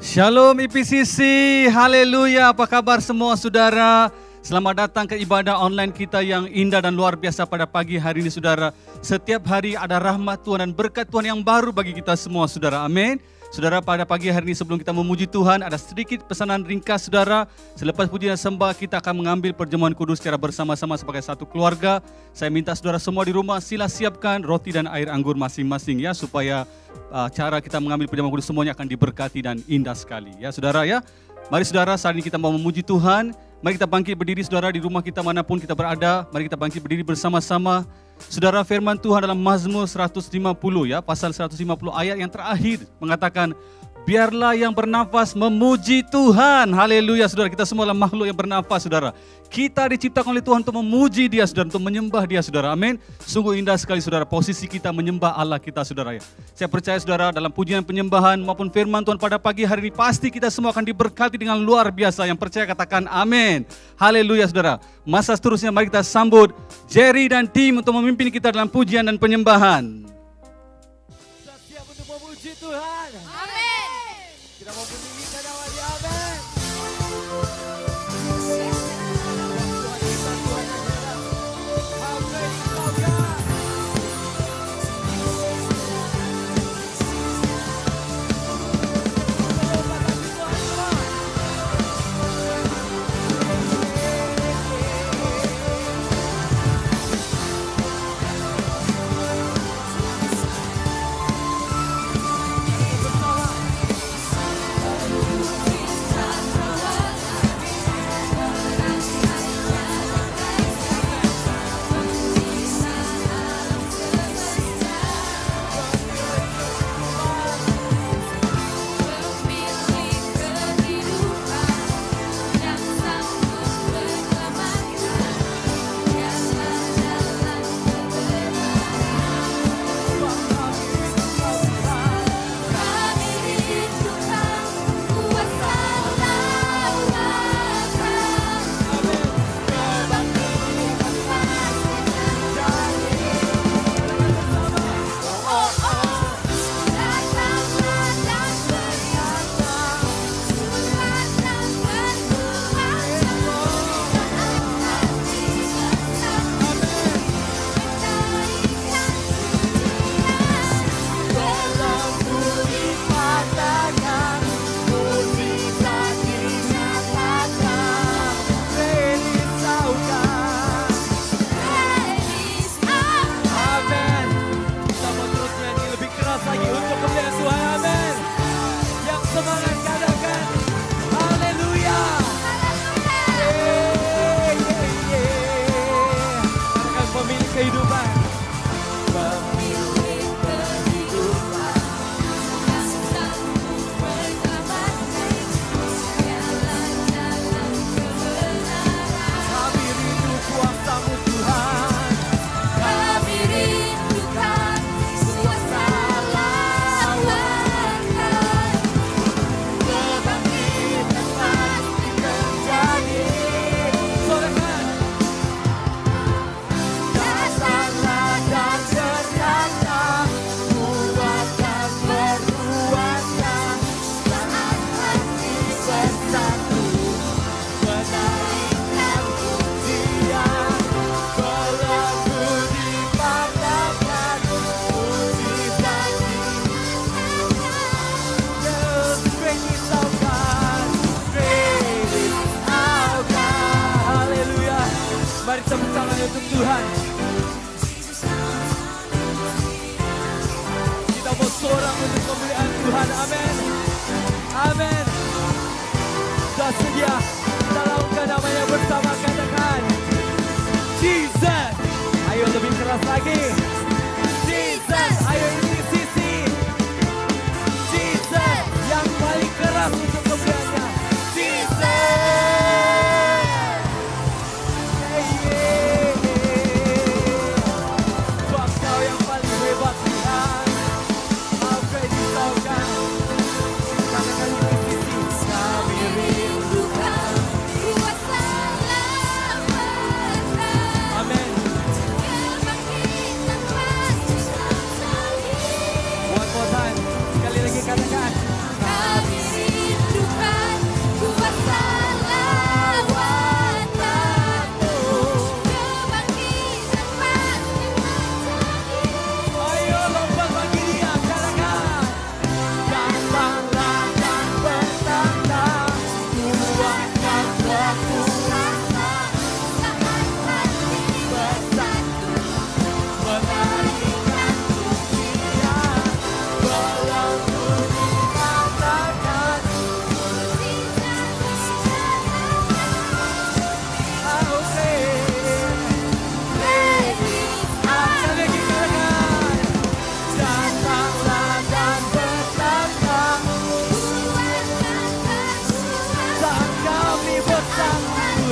Shalom IPCC, haleluya, apa kabar semua saudara? Selamat datang ke ibadah online kita yang indah dan luar biasa pada pagi hari ini saudara. Setiap hari ada rahmat Tuhan dan berkat Tuhan yang baru bagi kita semua saudara, amin. Saudara, pada pagi hari ini sebelum kita memuji Tuhan, ada sedikit pesanan ringkas saudara. Selepas puji dan sembah, kita akan mengambil perjamuan kudus secara bersama-sama sebagai satu keluarga. Saya minta saudara semua di rumah sila siapkan roti dan air anggur masing-masing ya, supaya cara kita mengambil perjamuan kudus semuanya akan diberkati dan indah sekali ya saudara ya. Mari saudara, saat ini kita mau memuji Tuhan. Mari kita bangkit berdiri saudara di rumah kita manapun kita berada. Mari kita bangkit berdiri bersama-sama. Saudara, firman Tuhan dalam Mazmur 150 ya, pasal 150 ayat yang terakhir mengatakan, biarlah yang bernafas memuji Tuhan. Haleluya saudara, kita semua adalah makhluk yang bernafas saudara. Kita diciptakan oleh Tuhan untuk memuji Dia saudara, untuk menyembah Dia saudara, amin. Sungguh indah sekali saudara posisi kita menyembah Allah kita saudara ya. Saya percaya saudara dalam pujian penyembahan maupun firman Tuhan pada pagi hari ini pasti kita semua akan diberkati dengan luar biasa. Yang percaya katakan amin. Haleluya saudara. Masa seterusnya mari kita sambut Jerry dan tim untuk memimpin kita dalam pujian dan penyembahan. Kita siap untuk memuji Tuhan. Amin. Kita mau meninggikan nama Dia, amin. Amin.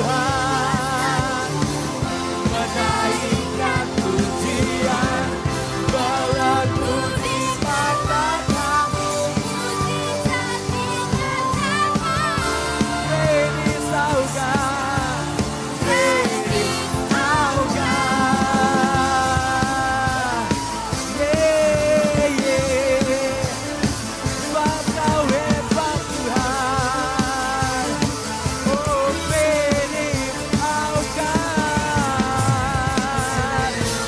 Tuhan, menaikkan pujian, berlaku di mata kami. Ready sauga, ready sauga. Yeah, yeah. Sebab Kau hebat Tuhan. Oh, ready sauga.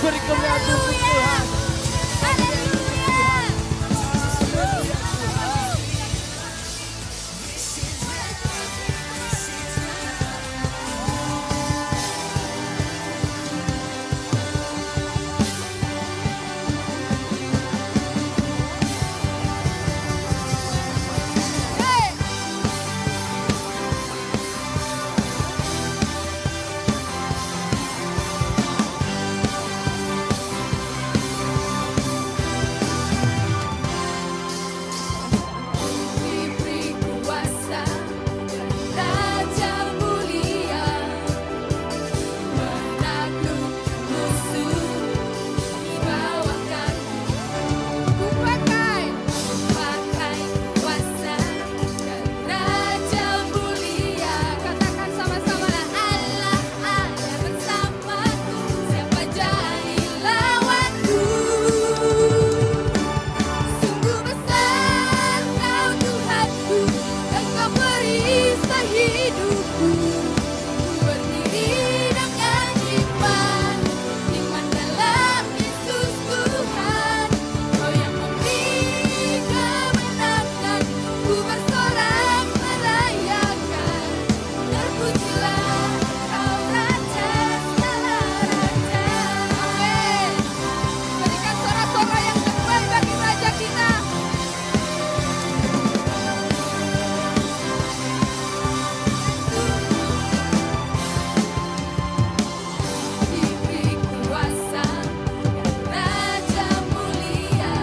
Beri kemuliaan untuk Tuhan. Diberi kuasa dan Raja mulia, menaklukkan musuh di bawah kaki. Ku pakai kuasa dan Raja mulia. Katakan sama-sama, Allah ada bersamaku. Siapa jadi lawanku? Sungguh besar Kau Tuhanku, Engkau perisai hidupku. Ku berdiri dengan iman dalam Yesus Tuhan. Kau yang memberi kemenangan, ku bersorak merayakan. Terpujilah Kau Raja segala raja. Amin. Berikan sorak-sorai yang terbaik bagi Raja kita. Diberi kuasa dan Raja mulia,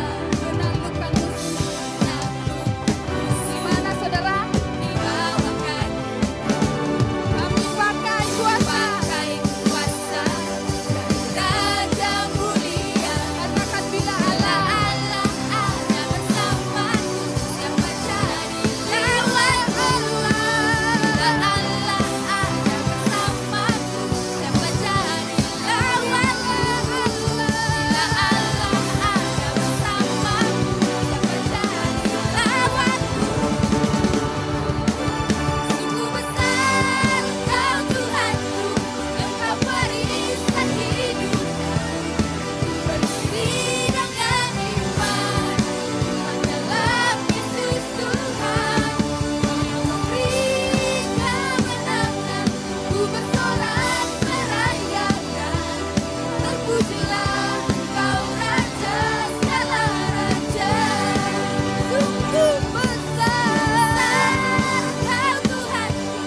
menaklukkan musuh. Di mana saudara? Di bawah kaki. Kamu pakai kuasa dan Raja mulia. Katakan bila Allah ada bersamaku, siapa jadi lawan Allah? Bila Allah ada bersamaku, siapa jadi lawan Allah? Bila Allah ada bersamaku, siapa jadi lawanku? Sungguh besar Kau Tuhanku, Engkau perisai hidupku. Ku berdiri dengan iman dalam Yesus Tuhan. Kau yang memberi kemenangan, ku bersorak merayakan. Terpujilah Kau Raja segala raja. Sungguh besar Kau Tuhanku,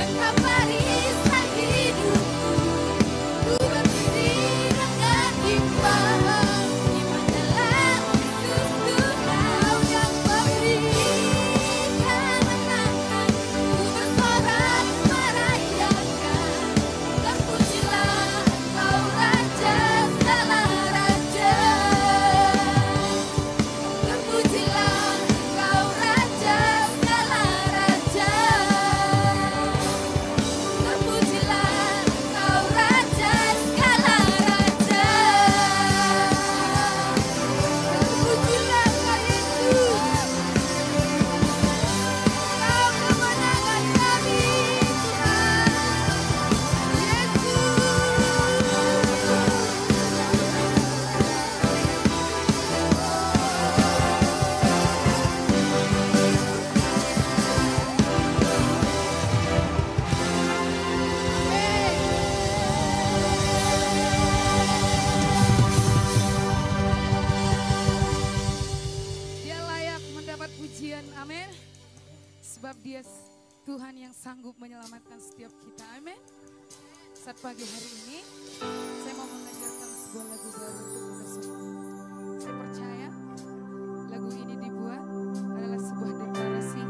Engkau perisai hidupku. Ku berdiri dengan iman dalam Yesus Tuhan. Kau yang memberi kemenangan, ku bersorak merayakan. Terpujilah Kau Raja segala raja. Terpujilah Kau Raja segala raja. Terpujilah Kau Raja segala raja. Terpujilah Kau Yesus. Kau kemenangan kami Tuhan. Dia layak mendapat pujian, amin. Sebab Dia Tuhan yang sanggup menyelamatkan setiap kita, amin. Saat pagi hari ini, saya mau mengajarkan sebuah lagu baru untuk kita semua. Saya percaya lagu ini dibuat adalah sebuah deklarasi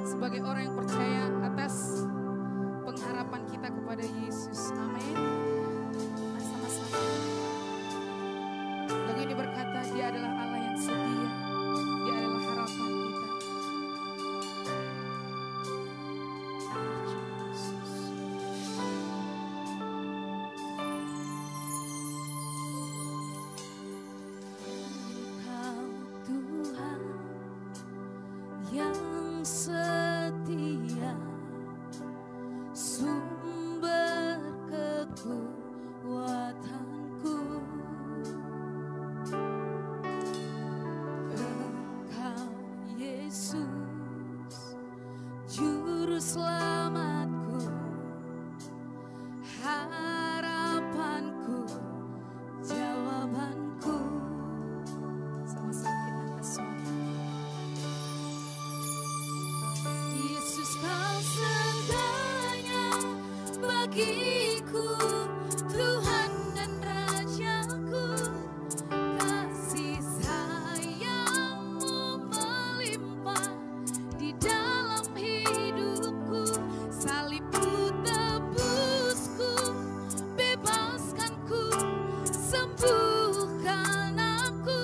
sebagai orang yang percaya atas pengharapan kita setia, sumber kekuatanku. Engkau Yesus, Juru Selamatku, harapanku, jawabanku. Sama-sama kita angkat suara. Yesus, Kau segalanya bagiku, Tuhan dan Rajaku. Kasih sayang-Mu melimpah di dalam hidupku. Salib-Mu tebusku, bebaskanku, sembuhkan aku.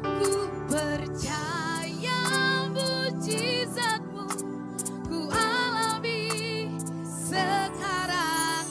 Ku percaya mujizat-Mu ku alami sekarang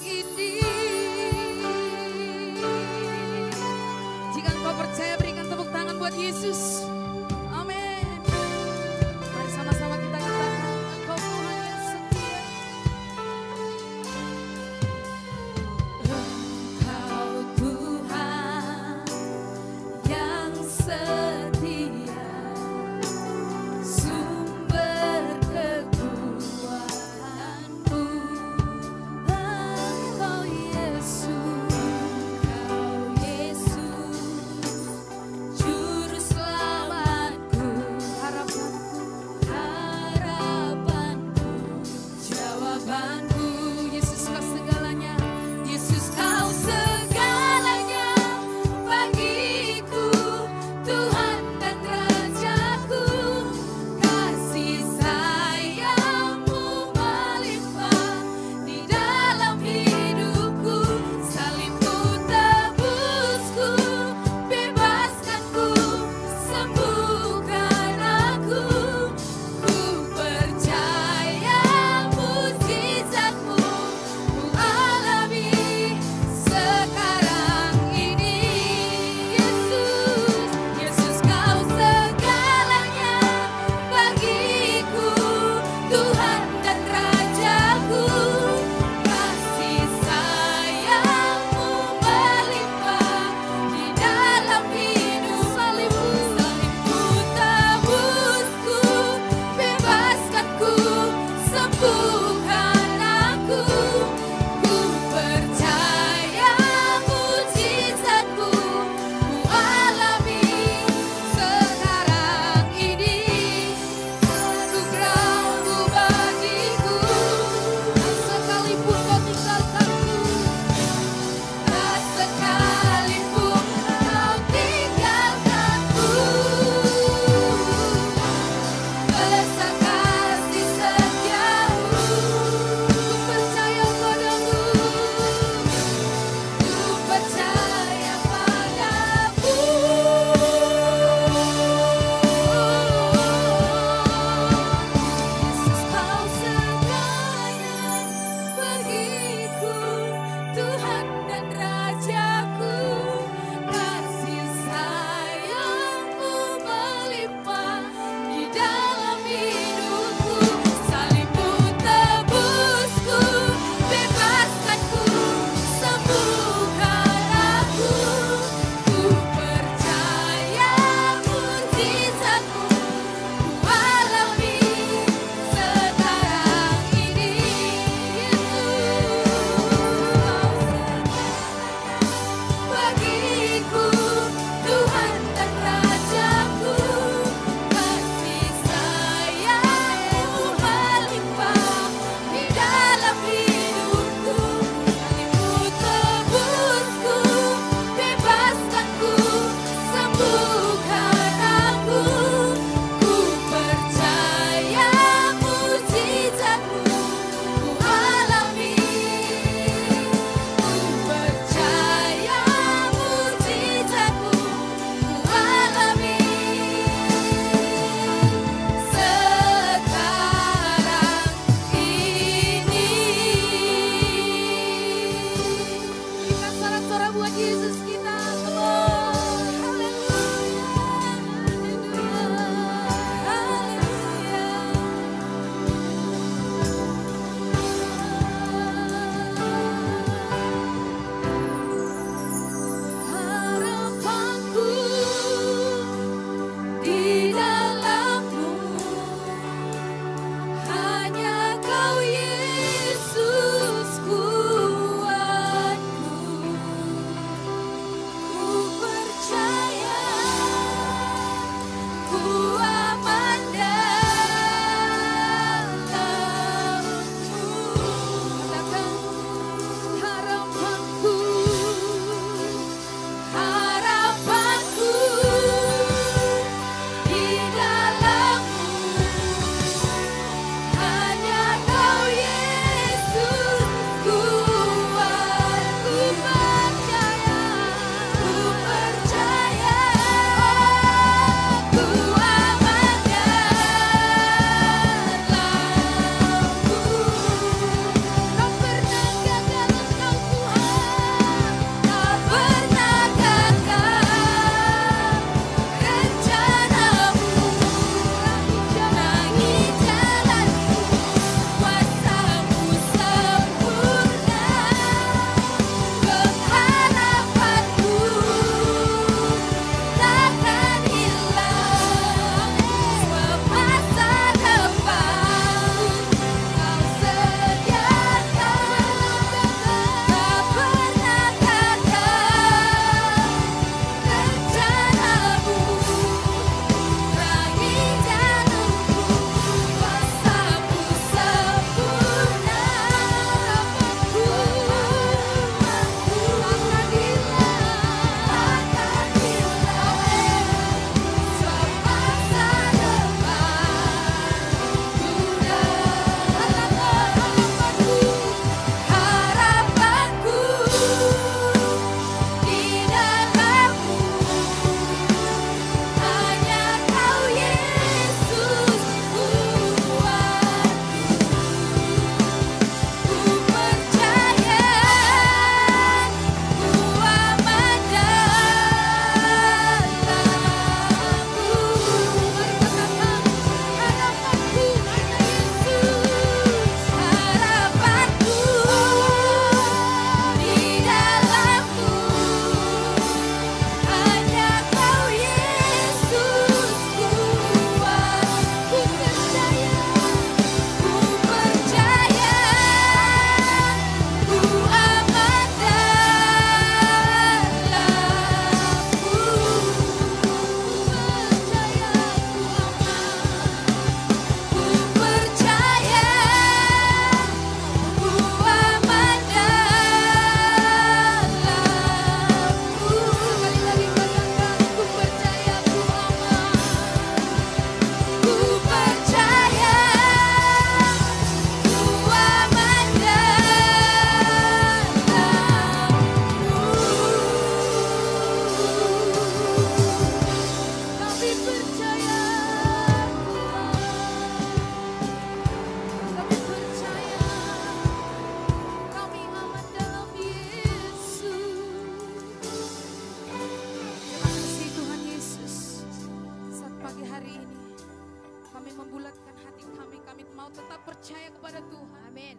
mau tetap percaya kepada Tuhan. Amin.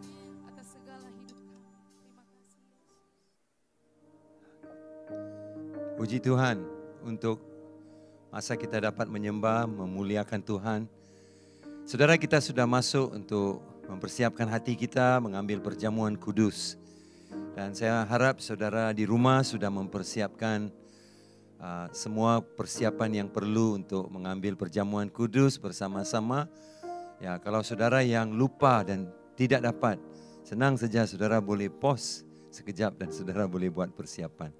Atas segala hidup kami. Terima kasih. Puji Tuhan untuk masa kita dapat menyembah, memuliakan Tuhan. Saudara, kita sudah masuk untuk mempersiapkan hati kita mengambil perjamuan kudus. Dan saya harap saudara di rumah sudah mempersiapkan semua persiapan yang perlu untuk mengambil perjamuan kudus bersama-sama. Ya, kalau saudara yang lupa dan tidak dapat, senang saja saudara boleh pause sekejap dan saudara boleh buat persiapan.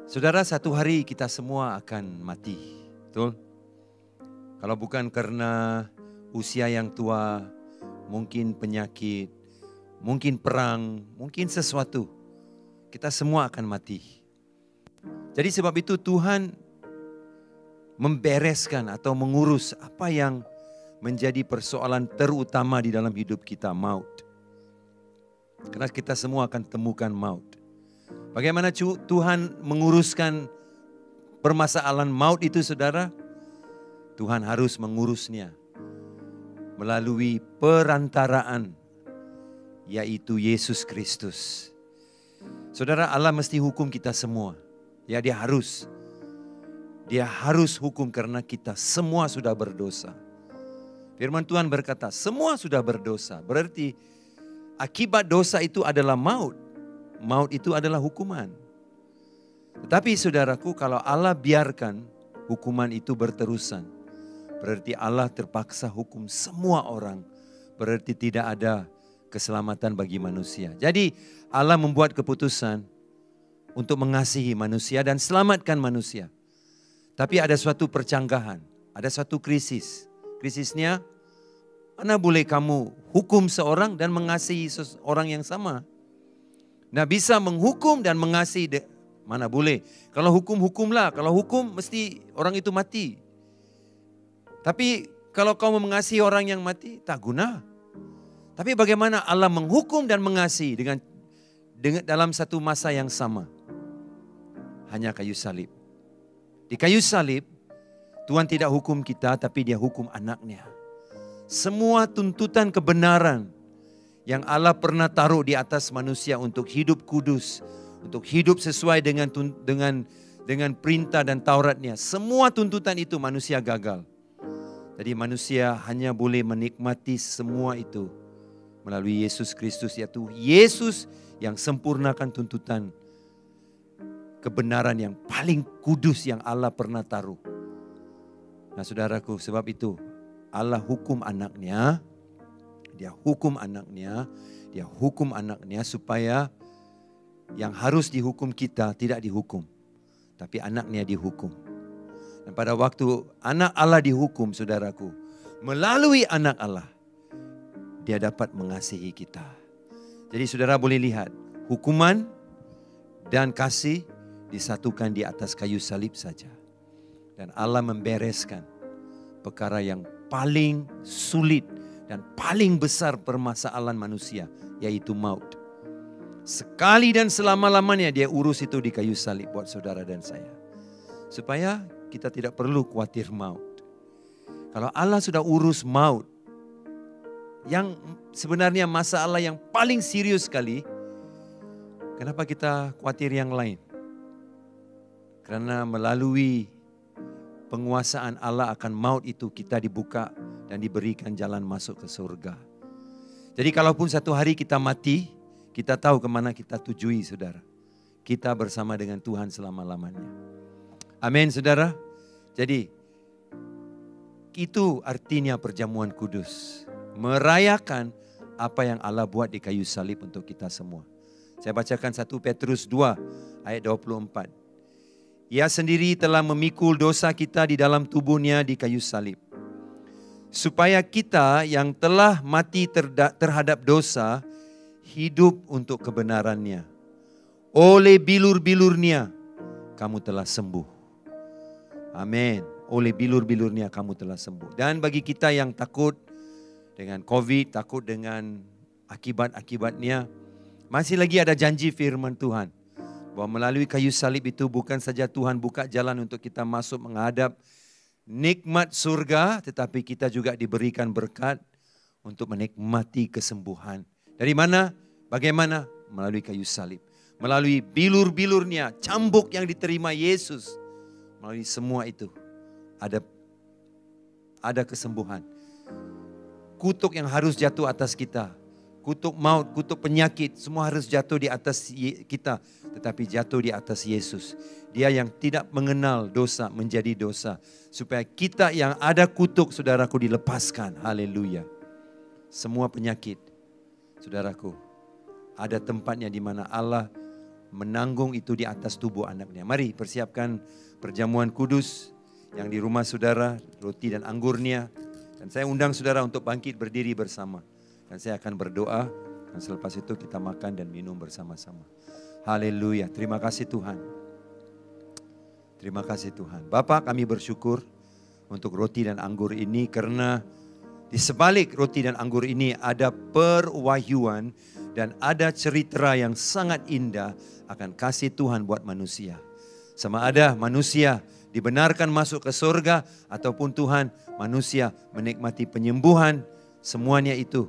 Saudara, satu hari kita semua akan mati, betul? Kalau bukan karena usia yang tua, mungkin penyakit, mungkin perang, mungkin sesuatu, kita semua akan mati. Jadi sebab itu Tuhan membereskan atau mengurus apa yang menjadi persoalan terutama di dalam hidup kita, maut. Karena kita semua akan temukan maut. Bagaimana Tuhan menguruskan permasalahan maut itu, saudara? Tuhan harus mengurusnya melalui perantaraan, yaitu Yesus Kristus. Saudara, Allah mesti hukum kita semua. Ya, Dia harus hukum karena kita semua sudah berdosa. Firman Tuhan berkata, semua sudah berdosa. Berarti akibat dosa itu adalah maut. Maut itu adalah hukuman. Tetapi saudaraku, kalau Allah biarkan hukuman itu berterusan, berarti Allah terpaksa hukum semua orang. Berarti tidak ada keselamatan bagi manusia. Jadi Allah membuat keputusan untuk mengasihi manusia dan selamatkan manusia. Tapi ada suatu percanggahan, ada suatu krisis. Krisisnya, mana boleh kamu hukum seorang dan mengasihi orang yang sama? Nah, bisa menghukum dan mengasihi, mana boleh. Kalau hukumlah, kalau hukum mesti orang itu mati. Tapi kalau kamu mengasihi orang yang mati, tak guna. Tapi bagaimana Allah menghukum dan mengasihi dengan dalam satu masa yang sama? Hanya kayu salib. Di kayu salib, Tuhan tidak hukum kita, tapi Dia hukum anaknya. Semua tuntutan kebenaran yang Allah pernah taruh di atas manusia untuk hidup kudus, untuk hidup sesuai dengan perintah dan Tauratnya, semua tuntutan itu manusia gagal. Jadi manusia hanya boleh menikmati semua itu melalui Yesus Kristus, yaitu Yesus yang sempurnakan tuntutan kebenaran yang paling kudus yang Allah pernah taruh. Nah saudaraku, sebab itu Allah hukum anaknya. Dia hukum anaknya. Dia hukum anaknya supaya yang harus dihukum kita tidak dihukum. Tapi anaknya dihukum. Dan pada waktu anak Allah dihukum, saudaraku, melalui anak Allah, Dia dapat mengasihi kita. Jadi saudara boleh lihat, hukuman dan kasih disatukan di atas kayu salib saja. Dan Allah membereskan perkara yang paling sulit dan paling besar permasalahan manusia, yaitu maut. Sekali dan selama-lamanya Dia urus itu di kayu salib buat saudara dan saya. Supaya kita tidak perlu khawatir maut. Kalau Allah sudah urus maut, yang sebenarnya masalah yang paling serius sekali, kenapa kita khawatir yang lain? Karena melalui penguasaan Allah akan maut itu kita dibuka dan diberikan jalan masuk ke surga. Jadi kalaupun satu hari kita mati, kita tahu kemana kita tujui, saudara. Kita bersama dengan Tuhan selama-lamanya. Amin, saudara. Jadi itu artinya perjamuan kudus. Merayakan apa yang Allah buat di kayu salib untuk kita semua. Saya bacakan 1 Petrus 2 ayat 24. Ia sendiri telah memikul dosa kita di dalam tubuhnya di kayu salib. Supaya kita yang telah mati terhadap dosa, hidup untuk kebenarannya. Oleh bilur-bilurnya, kamu telah sembuh. Amin. Oleh bilur-bilurnya kamu telah sembuh. Dan bagi kita yang takut dengan COVID, takut dengan akibat-akibatnya, masih lagi ada janji firman Tuhan. Bahwa melalui kayu salib itu bukan saja Tuhan buka jalan untuk kita masuk menghadap nikmat surga, tetapi kita juga diberikan berkat untuk menikmati kesembuhan. Dari mana? Bagaimana? Melalui kayu salib. Melalui bilur-bilurnya, cambuk yang diterima Yesus. Melalui semua itu ada kesembuhan. Kutuk yang harus jatuh atas kita. Kutuk maut, kutuk penyakit, semua harus jatuh di atas kita. Tetapi jatuh di atas Yesus. Dia yang tidak mengenal dosa menjadi dosa. Supaya kita yang ada kutuk, saudaraku, dilepaskan. Haleluya. Semua penyakit, saudaraku, ada tempatnya di mana Allah menanggung itu di atas tubuh anaknya. Mari persiapkan perjamuan kudus yang di rumah saudara, roti dan anggurnya. Dan saya undang saudara untuk bangkit berdiri bersama. Dan saya akan berdoa, dan selepas itu kita makan dan minum bersama-sama. Haleluya, terima kasih Tuhan. Terima kasih Tuhan. Bapa, kami bersyukur untuk roti dan anggur ini, karena di sebalik roti dan anggur ini ada perwahyuan dan ada cerita yang sangat indah akan kasih Tuhan buat manusia. Sama ada manusia dibenarkan masuk ke surga, ataupun Tuhan manusia menikmati penyembuhan, semuanya itu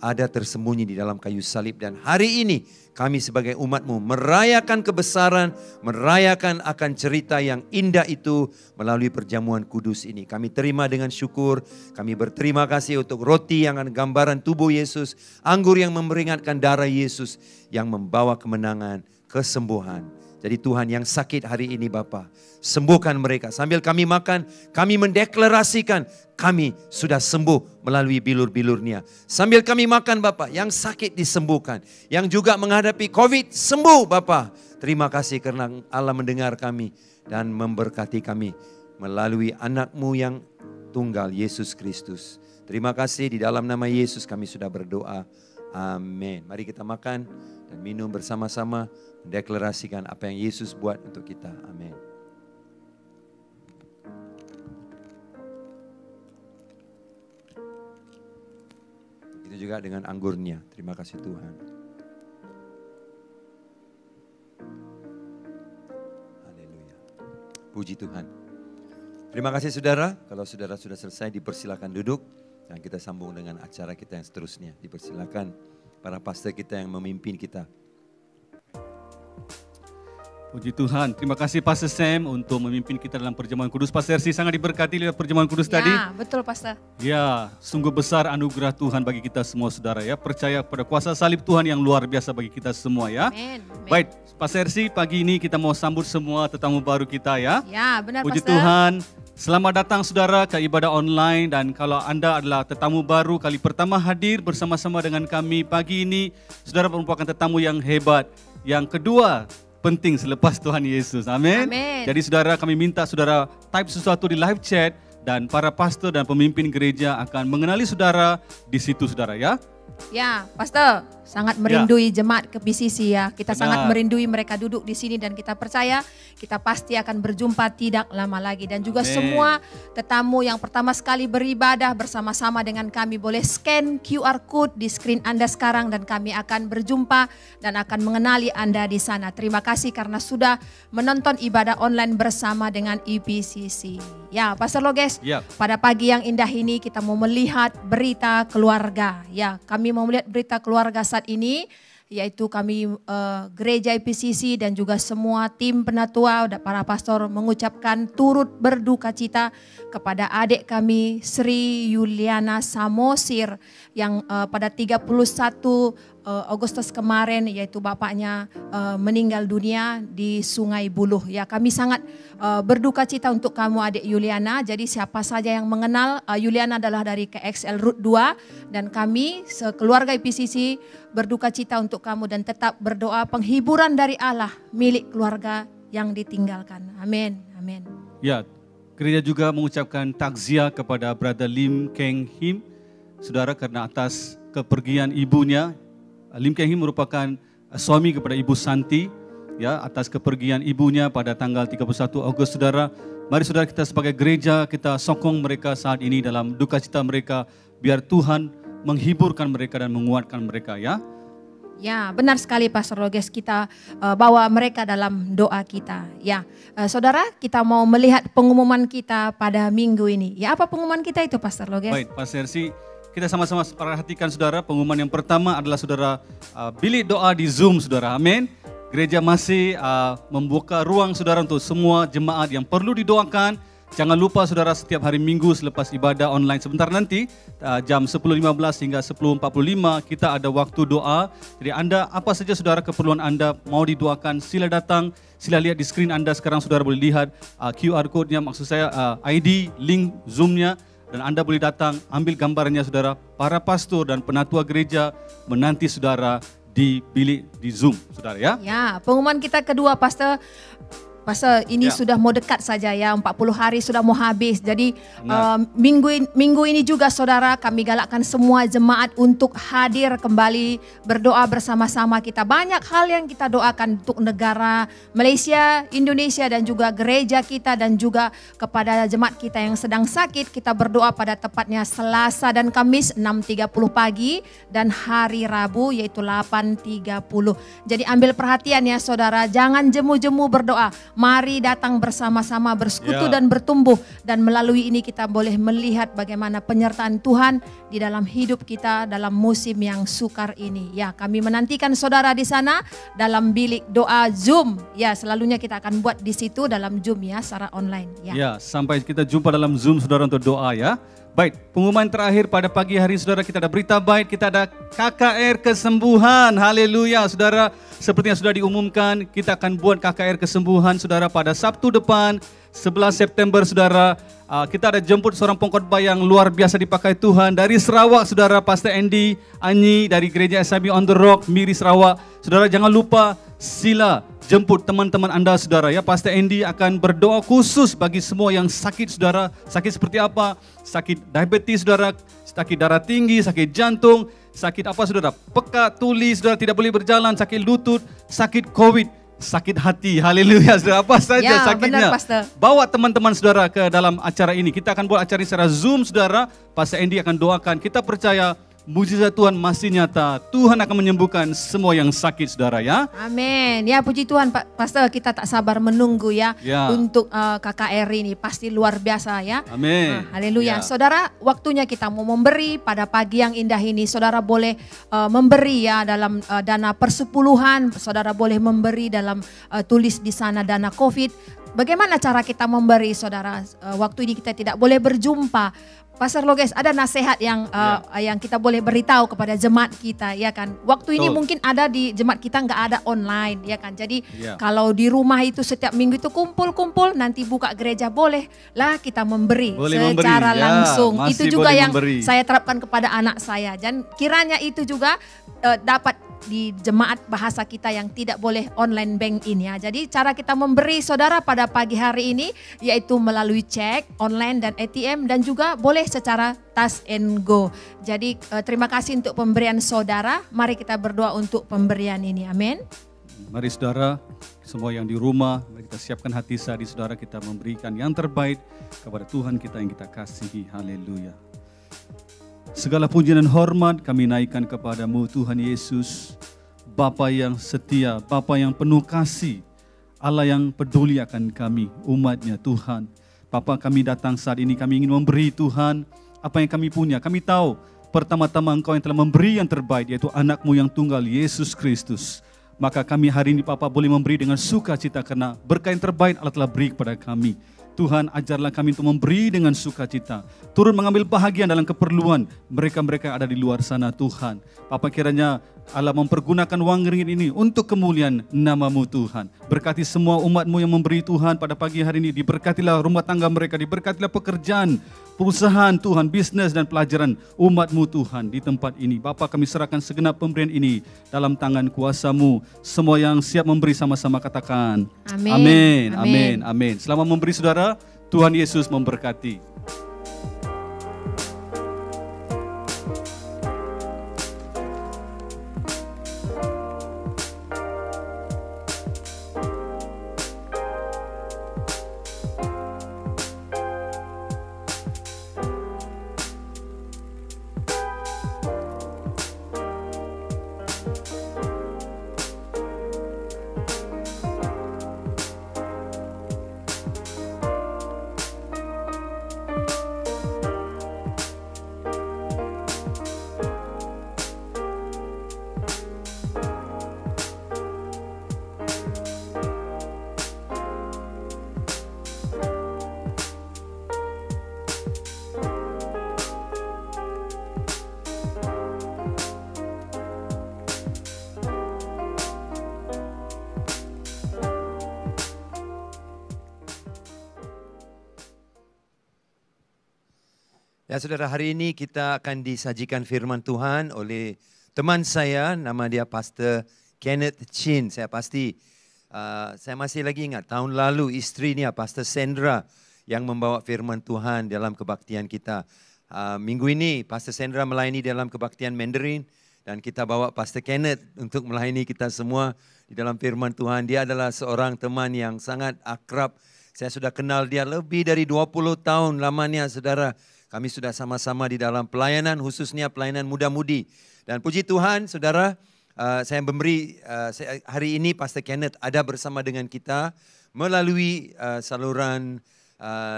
ada tersembunyi di dalam kayu salib. Dan hari ini kami sebagai umat-Mu merayakan kebesaran, merayakan akan cerita yang indah itu melalui perjamuan kudus ini. Kami terima dengan syukur, kami berterima kasih untuk roti yang akan gambaran tubuh Yesus, anggur yang memperingatkan darah Yesus yang membawa kemenangan, kesembuhan. Jadi Tuhan yang sakit hari ini Bapa, sembuhkan mereka. Sambil kami makan, kami mendeklarasikan kami sudah sembuh melalui bilur-bilurnya. Sambil kami makan Bapa, yang sakit disembuhkan. Yang juga menghadapi COVID, sembuh Bapa. Terima kasih karena Allah mendengar kami dan memberkati kami melalui anak-Mu yang tunggal, Yesus Kristus. Terima kasih, di dalam nama Yesus kami sudah berdoa. Amin. Mari kita makan dan minum bersama-sama, mendeklarasikan apa yang Yesus buat untuk kita. Amin. Begitu juga dengan anggurnya. Terima kasih Tuhan. Haleluya. Puji Tuhan. Terima kasih saudara. Kalau saudara sudah selesai, dipersilakan duduk. Dan kita sambung dengan acara kita yang seterusnya. Dipersilakan para pastor kita yang memimpin kita. Puji Tuhan, terima kasih Pastor Sam untuk memimpin kita dalam perjamuan kudus. Pastor Ersi sangat diberkati lewat perjamuan kudus tadi. Ya, betul Pastor. Ya, sungguh besar anugerah Tuhan bagi kita semua saudara ya. Percaya pada kuasa salib Tuhan yang luar biasa bagi kita semua ya. Amin. Baik, Pastor Ersi, pagi ini kita mau sambut semua tetamu baru kita ya. Ya, benar Puji Pastor. Tuhan. Selamat datang saudara ke ibadah online, dan kalau anda adalah tetamu baru kali pertama hadir bersama-sama dengan kami pagi ini, saudara merupakan tetamu yang hebat. Yang kedua, penting selepas Tuhan Yesus. Amin. Amin. Jadi saudara, kami minta saudara type sesuatu di live chat dan para pastor dan pemimpin gereja akan mengenali saudara di situ saudara ya. Ya, Pastor, sangat merindui jemaat ke PCC ya. Kita Benar. sangat merindui mereka duduk di sini, dan kita percaya kita pasti akan berjumpa tidak lama lagi. Dan juga Amen. semua tetamu yang pertama sekali beribadah bersama-sama dengan kami, boleh scan QR code di screen Anda sekarang dan kami akan berjumpa dan akan mengenali Anda di sana. Terima kasih karena sudah menonton ibadah online bersama dengan IPCC. Ya, Pastor Loges, Ya. pada pagi yang indah ini kita mau melihat berita keluarga. Ya, kami mau melihat berita keluarga saat ini, yaitu kami gereja IPCC dan juga semua tim penatua, para pastor mengucapkan turut berduka cita kepada adik kami Sri Yuliana Samosir yang pada 31 Agustus kemarin, yaitu bapaknya meninggal dunia di Sungai Buloh. Ya, kami sangat berduka cita untuk kamu adik Yuliana. Jadi siapa saja yang mengenal Yuliana adalah dari KXL Route 2, dan kami sekeluarga IPCC berduka cita untuk kamu dan tetap berdoa penghiburan dari Allah milik keluarga yang ditinggalkan. Amin. Amin. Ya, gereja juga mengucapkan takziah kepada Brother Lim Keng Him, saudara, karena atas kepergian ibunya. Lim Keng Him merupakan suami kepada Ibu Santi, ya, atas kepergian ibunya pada tanggal 31 Agustus, saudara. Mari saudara, kita sebagai gereja kita sokong mereka saat ini dalam duka cita mereka, biar Tuhan menghiburkan mereka dan menguatkan mereka ya. Ya, benar sekali Pastor Loges, kita bawa mereka dalam doa kita. Ya, saudara, kita mau melihat pengumuman kita pada minggu ini. Ya, apa pengumuman kita itu Pastor Loges? Baik, Pastor Ersi, kita sama-sama perhatikan saudara, pengumuman yang pertama adalah saudara bilik doa di Zoom saudara, amin. Gereja masih membuka ruang saudara untuk semua jemaat yang perlu didoakan. Jangan lupa saudara, setiap hari Minggu selepas ibadah online sebentar nanti jam 10.15 hingga 10.45 kita ada waktu doa. Jadi Anda apa saja saudara keperluan Anda mau didoakan, sila datang, sila lihat di skrin Anda sekarang saudara boleh lihat QR code-nya, maksud saya ID, link Zoom-nya, dan Anda boleh datang ambil gambarnya saudara. Para pastor dan penatua gereja menanti saudara di bilik di Zoom, saudara ya. Ya, pengumuman kita kedua, Pastor. Pastor, ini sudah mau dekat saja ya, 40 hari sudah mau habis. Jadi minggu ini juga saudara, kami galakkan semua jemaat untuk hadir kembali berdoa bersama-sama kita. Banyak hal yang kita doakan untuk negara Malaysia, Indonesia dan juga gereja kita dan juga kepada jemaat kita yang sedang sakit. Kita berdoa pada tepatnya Selasa dan Kamis 6.30 pagi dan hari Rabu yaitu 8.30. Jadi ambil perhatian ya saudara, jangan jemu-jemu berdoa. Mari datang bersama-sama bersekutu dan bertumbuh, dan melalui ini kita boleh melihat bagaimana penyertaan Tuhan di dalam hidup kita dalam musim yang sukar ini. Ya, kami menantikan saudara di sana dalam bilik doa Zoom. Ya, selalunya kita akan buat di situ dalam Zoom ya, secara online. Ya, sampai kita jumpa dalam Zoom saudara untuk doa ya. Baik, pengumuman terakhir pada pagi hari saudara, kita ada berita baik, kita ada KKR kesembuhan, haleluya saudara. Seperti yang sudah diumumkan, kita akan buat KKR kesembuhan saudara pada Sabtu depan, 11 September saudara. Kita ada jemput seorang pengkhotbah yang luar biasa dipakai Tuhan dari Sarawak saudara, Pastor Andy Anyi dari Gereja SIB on the Rock, Miri Sarawak. Saudara jangan lupa sila jemput teman-teman Anda saudara ya. Pastor Andy akan berdoa khusus bagi semua yang sakit saudara. Sakit seperti apa? Sakit diabetes saudara, sakit darah tinggi, sakit jantung, sakit apa saudara? Pekat tuli saudara, tidak boleh berjalan, sakit lutut, sakit COVID, sakit hati. Haleluya saudara, apa saja sakitnya. Benar, bawa teman-teman saudara ke dalam acara ini. Kita akan buat acara ini secara Zoom saudara. Pastor Andy akan doakan. Kita percaya mujizat Tuhan masih nyata. Tuhan akan menyembuhkan semua yang sakit saudara ya. Amin. Ya puji Tuhan Pak Pastor, kita tak sabar menunggu ya, untuk KKR ini. Pasti luar biasa ya. Amin. Haleluya. Saudara, waktunya kita mau memberi pada pagi yang indah ini. Saudara boleh memberi ya dalam dana persepuluhan. Saudara boleh memberi dalam tulis di sana dana COVID. Bagaimana cara kita memberi saudara? Waktu ini kita tidak boleh berjumpa. Pastor Loges, ada nasihat yang kita boleh beritahu kepada jemaat kita ya kan. Waktu ini mungkin ada di jemaat kita nggak ada online ya kan. Jadi kalau di rumah itu setiap minggu itu kumpul-kumpul, nanti buka gereja bolehlah kita memberi secara langsung. Itu juga yang saya terapkan kepada anak saya. Dan kiranya itu juga dapat di jemaat bahasa kita yang tidak boleh online bank in ya. Jadi cara kita memberi saudara pada pagi hari ini yaitu melalui cek online dan ATM, dan juga boleh secara touch and go. Jadi terima kasih untuk pemberian saudara. Mari kita berdoa untuk pemberian ini. Amin. Mari saudara, semua yang di rumah, mari kita siapkan hati saat saudara, kita memberikan yang terbaik kepada Tuhan kita yang kita kasihi. Haleluya. Segala puji dan hormat kami naikkan kepadamu Tuhan Yesus, Bapa yang setia, Bapa yang penuh kasih, Allah yang peduli akan kami, umatnya Tuhan. Bapa, kami datang saat ini, kami ingin memberi Tuhan apa yang kami punya. Kami tahu pertama-tama Engkau yang telah memberi yang terbaik, yaitu anak-Mu yang tunggal, Yesus Kristus. Maka kami hari ini Bapa boleh memberi dengan sukacita karena berkah yang terbaik Allah telah beri kepada kami. Tuhan, ajarlah kami untuk memberi dengan sukacita. Turun mengambil bahagian dalam keperluan mereka-mereka yang ada di luar sana Tuhan. Bapa, kiranya Allah mempergunakan wang ringgit ini untuk kemuliaan nama-Mu Tuhan. Berkati semua umat-Mu yang memberi Tuhan pada pagi hari ini. Diberkatilah rumah tangga mereka, diberkatilah pekerjaan, perusahaan Tuhan, bisnis dan pelajaran umat-Mu Tuhan di tempat ini. Bapa, kami serahkan segenap pemberian ini dalam tangan kuasa-Mu. Semua yang siap memberi sama-sama katakan amin. Amin, amin, amin. Selamat memberi saudara, Tuhan Yesus memberkati. Ya saudara, hari ini kita akan disajikan firman Tuhan oleh teman saya, nama dia Pastor Kenneth Chin. Saya pasti, saya masih lagi ingat tahun lalu isterinya Pastor Sandra yang membawa firman Tuhan dalam kebaktian kita. Minggu ini Pastor Sandra melayani dalam kebaktian Mandarin dan kita bawa Pastor Kenneth untuk melayani kita semua di dalam firman Tuhan. Dia adalah seorang teman yang sangat akrab. Saya sudah kenal dia lebih dari 20 tahun lamanya, saudara. Kami sudah sama-sama di dalam pelayanan, khususnya pelayanan muda-mudi. Dan puji Tuhan, saudara, saya memberi hari ini Pastor Kenneth ada bersama dengan kita melalui saluran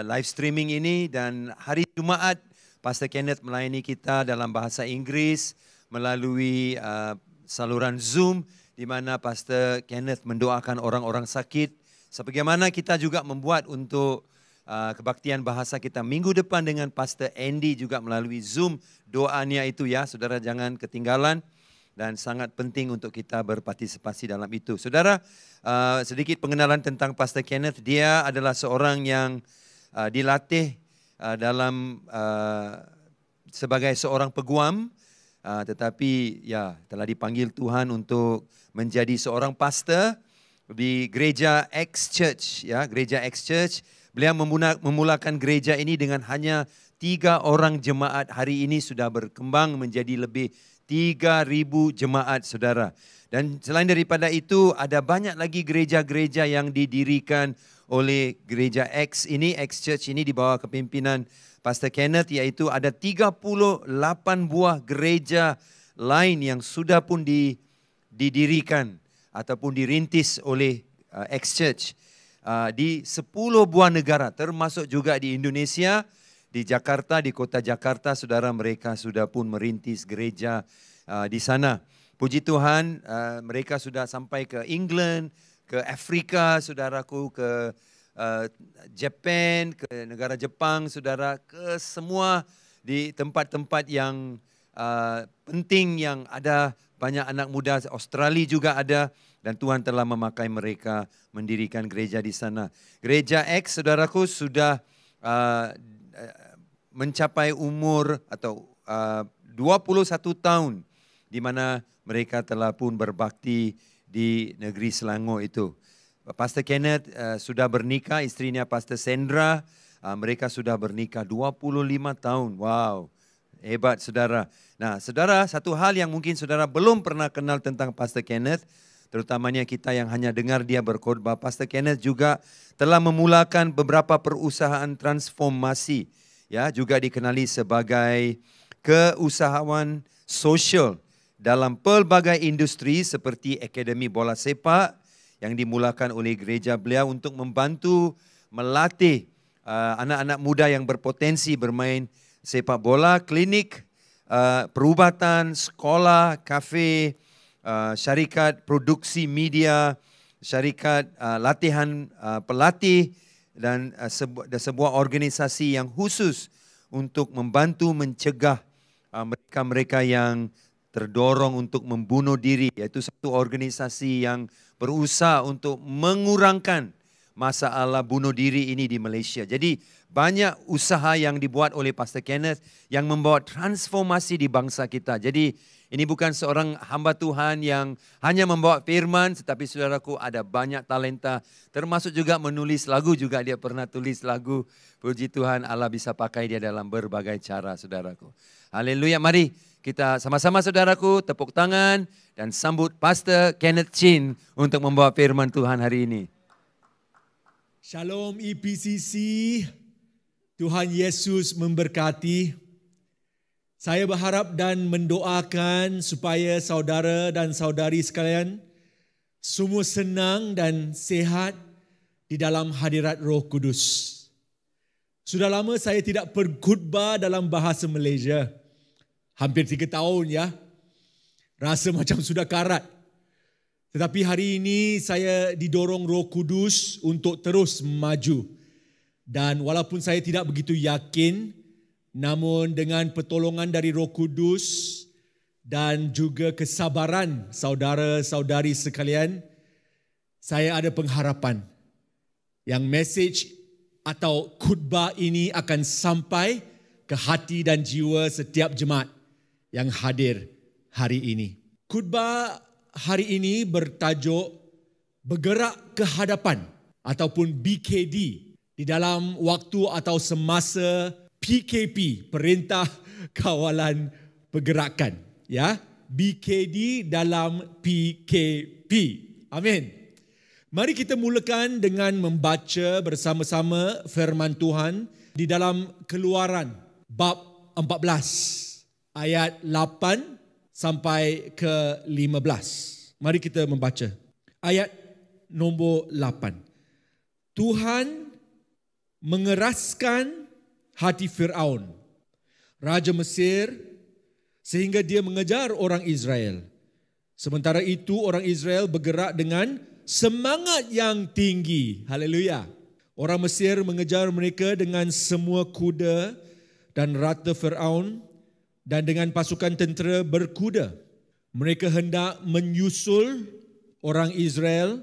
live streaming ini. Dan hari Jumaat, Pastor Kenneth melayani kita dalam bahasa Inggris melalui saluran Zoom, di mana Pastor Kenneth mendoakan orang-orang sakit. Sebagaimana kita juga membuat untuk kebaktian bahasa kita minggu depan dengan Pastor Andy juga melalui Zoom. Doanya itu ya, saudara jangan ketinggalan dan sangat penting untuk kita berpartisipasi dalam itu. Saudara, sedikit pengenalan tentang Pastor Kenneth. Dia adalah seorang yang dilatih dalam sebagai seorang peguam, tetapi ya telah dipanggil Tuhan untuk menjadi seorang pastor di Gereja X Church, ya, Gereja X Church. Beliau memulakan gereja ini dengan hanya 3 orang jemaat. Hari ini sudah berkembang menjadi lebih 3.000 jemaat, saudara. Dan selain daripada itu, ada banyak lagi gereja-gereja yang didirikan oleh Gereja X ini. X Church ini di bawah kepimpinan Pastor Kenneth, yaitu ada 38 buah gereja lain yang sudah pun didirikan ataupun dirintis oleh X Church. Di 10 buah negara, termasuk juga di Indonesia, di Jakarta, di kota Jakarta, saudara, mereka sudah pun merintis gereja di sana. Puji Tuhan, mereka sudah sampai ke England, ke Afrika, saudaraku, ke Japan, ke negara Jepang, saudara, ke semua di tempat-tempat yang penting yang ada banyak anak muda. Australia juga ada. Dan Tuhan telah memakai mereka mendirikan gereja di sana. Gereja X, saudaraku, sudah mencapai umur atau 21 tahun di mana mereka telah pun berbakti di negeri Selangor itu. Pastor Kenneth sudah bernikah, istrinya Pastor Sandra, mereka sudah bernikah 25 tahun. Wow, hebat saudara. Nah, saudara, satu hal yang mungkin saudara belum pernah kenal tentang Pastor Kenneth, terutamanya kita yang hanya dengar dia berkhotbah. Pastor Kenneth juga telah memulakan beberapa perusahaan transformasi, ya, juga dikenali sebagai keusahawan sosial dalam pelbagai industri seperti Akademi Bola Sepak yang dimulakan oleh gereja beliau untuk membantu melatih anak-anak muda yang berpotensi bermain sepak bola, klinik, perubatan, sekolah, kafe, syarikat produksi media, syarikat latihan pelatih dan sebuah organisasi yang khusus untuk membantu mencegah mereka-mereka yang terdorong untuk membunuh diri, yaitu satu organisasi yang berusaha untuk mengurangkan masalah bunuh diri ini di Malaysia. Jadi banyak usaha yang dibuat oleh Pastor Kenneth yang membawa transformasi di bangsa kita. Jadi ini bukan seorang hamba Tuhan yang hanya membawa firman, tetapi saudaraku ada banyak talenta, termasuk juga menulis lagu juga. Dia pernah tulis lagu. Puji Tuhan, Allah bisa pakai dia dalam berbagai cara, saudaraku. Haleluya, mari kita sama-sama, saudaraku, tepuk tangan dan sambut Pastor Kenneth Chin untuk membawa firman Tuhan hari ini. Shalom EPCC, Tuhan Yesus memberkati. Saya berharap dan mendoakan supaya saudara dan saudari sekalian semua senang dan sehat di dalam hadirat Roh Kudus. Sudah lama saya tidak berkhutbah dalam bahasa Malaysia. Hampir 3 tahun ya. Rasa macam sudah karat. Tetapi hari ini saya didorong Roh Kudus untuk terus maju. Dan walaupun saya tidak begitu yakin, namun dengan pertolongan dari Roh Kudus dan juga kesabaran saudara-saudari sekalian, saya ada pengharapan yang message atau khutbah ini akan sampai ke hati dan jiwa setiap jemaat yang hadir hari ini. Khutbah hari ini bertajuk bergerak ke hadapan ataupun BKD di dalam waktu atau semasa PKP, Perintah Kawalan Pergerakan. Ya, BKD dalam PKP. Amin. Mari kita mulakan dengan membaca bersama-sama firman Tuhan di dalam Keluaran bab 14 ayat 8 sampai ke 15. Mari kita membaca. Ayat nombor 8. Tuhan mengeraskan hati Firaun, raja Mesir, sehingga dia mengejar orang Israel. Sementara itu orang Israel bergerak dengan semangat yang tinggi. Haleluya. Orang Mesir mengejar mereka dengan semua kuda dan rata Firaun dan dengan pasukan tentera berkuda. Mereka hendak menyusul orang Israel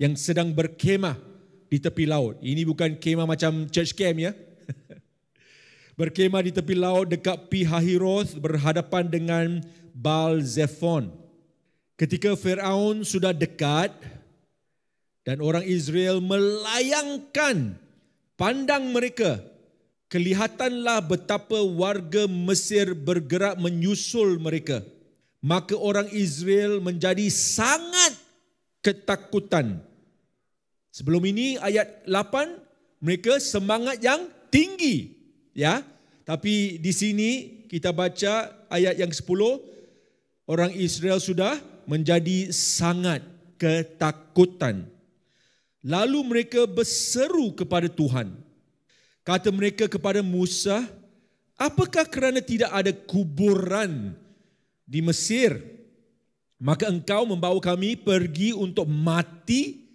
yang sedang berkemah di tepi laut. Ini bukan kemah macam church camp ya. Berkemah di tepi laut dekat Pi Hahiroth berhadapan dengan Baal Zephon. Ketika Firaun sudah dekat dan orang Israel melayangkan pandang mereka, kelihatanlah betapa warga Mesir bergerak menyusul mereka. Maka orang Israel menjadi sangat ketakutan. Sebelum ini ayat 8 mereka semangat yang tinggi, ya. Tapi di sini kita baca ayat yang 10, orang Israel sudah menjadi sangat ketakutan. Lalu mereka berseru kepada Tuhan. Kata mereka kepada Musa, apakah kerana tidak ada kuburan di Mesir, maka engkau membawa kami pergi untuk mati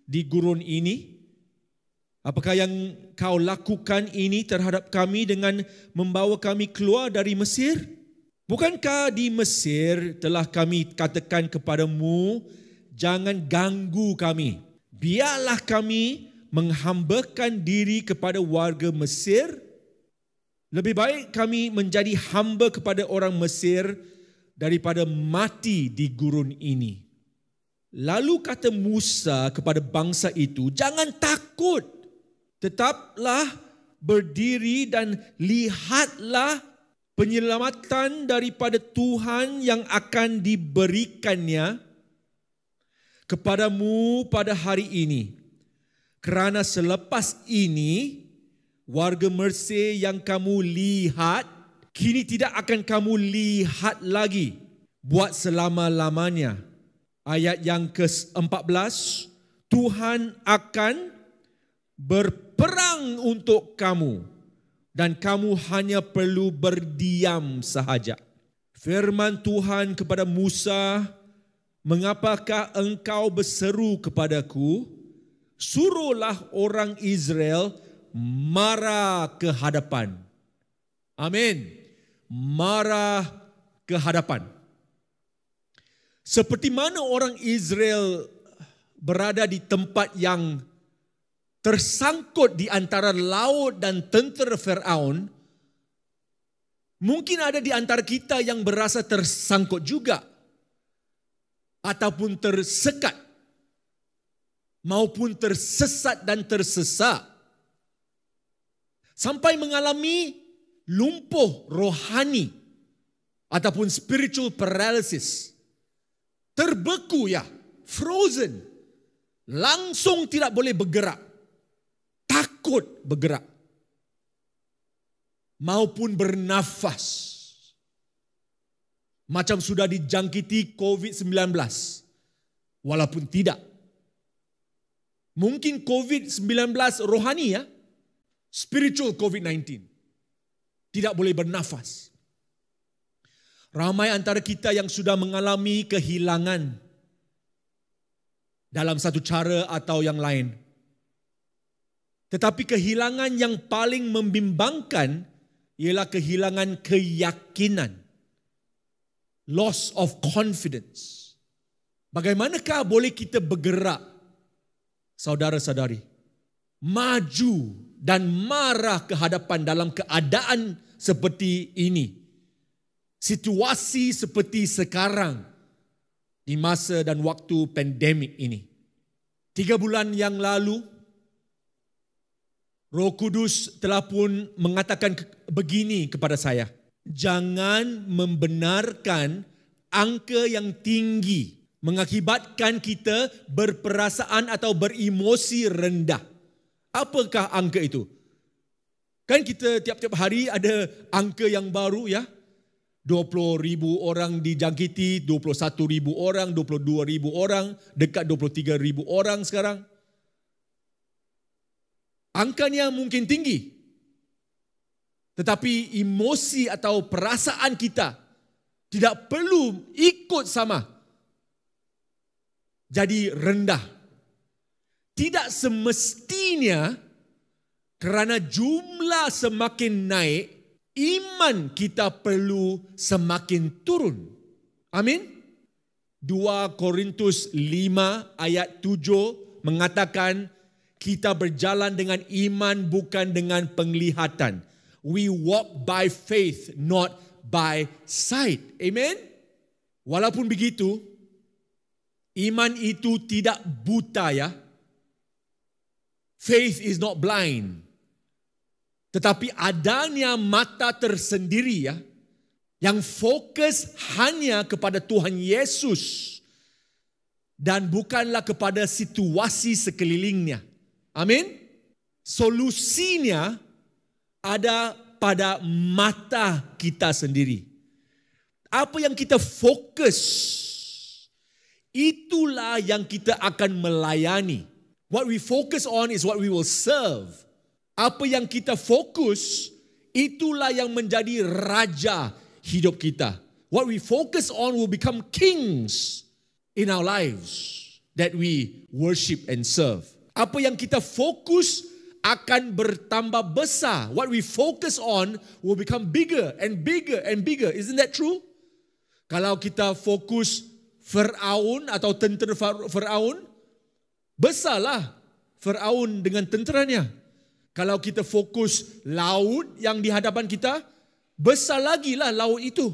di gurun ini? Apakah yang kau lakukan ini terhadap kami dengan membawa kami keluar dari Mesir? Bukankah di Mesir telah kami katakan kepadamu, jangan ganggu kami. Biarlah kami menghambakan diri kepada warga Mesir. Lebih baik kami menjadi hamba kepada orang Mesir daripada mati di gurun ini. Lalu kata Musa kepada bangsa itu, jangan takut. Tetaplah berdiri dan lihatlah penyelamatan daripada Tuhan yang akan diberikannya kepadamu pada hari ini. Kerana selepas ini, warga Mesir yang kamu lihat, kini tidak akan kamu lihat lagi buat selama-lamanya. Ayat yang ke-14, Tuhan akan berperang untuk kamu dan kamu hanya perlu berdiam sahaja. Firman Tuhan kepada Musa, mengapakah engkau berseru kepadaku? Suruhlah orang Israel marah ke hadapan. Amin. Marah ke hadapan. Seperti mana orang Israel berada di tempat yang tersangkut di antara laut dan tentera Firaun, mungkin ada di antara kita yang berasa tersangkut juga ataupun tersekat maupun tersesat dan tersesat sampai mengalami lumpuh rohani ataupun spiritual paralysis. Terbeku ya, frozen. Langsung tidak boleh bergerak. Takut bergerak. Maupun bernafas. Macam sudah dijangkiti COVID-19. Walaupun tidak. Mungkin COVID-19 rohani ya. Spiritual COVID-19. Tidak boleh bernafas. Ramai antara kita yang sudah mengalami kehilangan dalam satu cara atau yang lain. Tetapi kehilangan yang paling membimbangkan ialah kehilangan keyakinan. Loss of confidence. Bagaimanakah boleh kita bergerak, saudara-saudari, maju dan marah ke hadapan dalam keadaan seperti ini. Situasi seperti sekarang di masa dan waktu pandemik ini. 3 bulan yang lalu, Roh Kudus telah pun mengatakan begini kepada saya. Jangan membenarkan angka yang tinggi mengakibatkan kita berperasaan atau beremosi rendah. Apakah angka itu? Kan kita tiap-tiap hari ada angka yang baru ya. 20,000 orang dijangkiti, 21,000 orang, 22,000 orang, dekat 23,000 orang sekarang. Angkanya mungkin tinggi. Tetapi emosi atau perasaan kita tidak perlu ikut sama. Jadi rendah. Tidak semestinya kerana jumlah semakin naik, iman kita perlu semakin turun. Amin. 2 Korintus 5 ayat 7 mengatakan kita berjalan dengan iman bukan dengan penglihatan. We walk by faith, not by sight. Amen. Walaupun begitu, iman itu tidak buta ya. Faith is not blind. Tetapi adanya mata tersendiri ya, yang fokus hanya kepada Tuhan Yesus dan bukanlah kepada situasi sekelilingnya. Amin. Solusinya ada pada mata kita sendiri. Apa yang kita fokus, itulah yang kita akan melayani. What we focus on is what we will serve. Apa yang kita fokus, itulah yang menjadi raja hidup kita. What we focus on will become kings in our lives that we worship and serve. Apa yang kita fokus akan bertambah besar. What we focus on will become bigger and bigger and bigger. Isn't that true? Kalau kita fokus Firaun atau tentera Firaun, besarlah Firaun dengan tenteranya. Kalau kita fokus laut yang di hadapan kita, besar lagi lah laut itu.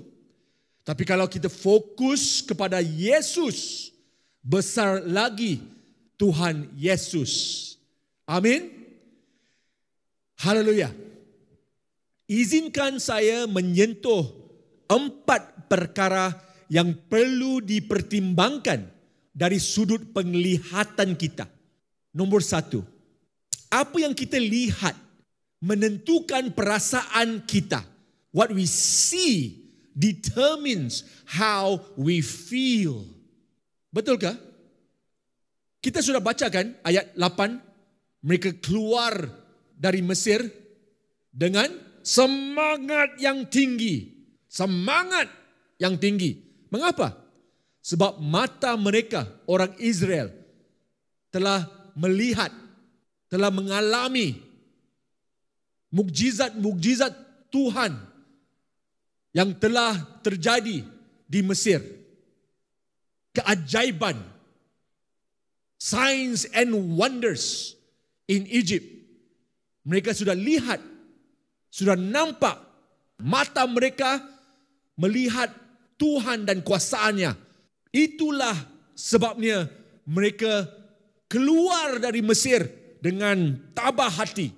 Tapi kalau kita fokus kepada Yesus, besar lagi Tuhan Yesus. Amin. Haleluya. Izinkan saya menyentuh 4 perkara yang perlu dipertimbangkan dari sudut penglihatan kita. Nombor 1. Apa yang kita lihat menentukan perasaan kita. What we see determines how we feel. Betulkah? Kita sudah baca kan ayat 8. Mereka keluar dari Mesir dengan semangat yang tinggi. Semangat yang tinggi. Mengapa? Sebab mata mereka, orang Israel, telah melihat, telah mengalami mukjizat-mukjizat Tuhan yang telah terjadi di Mesir. Keajaiban, signs and wonders in Egypt. Mereka sudah lihat, sudah nampak, mata mereka melihat Tuhan dan kuasaannya. Itulah sebabnya mereka keluar dari Mesir dengan tabah hati,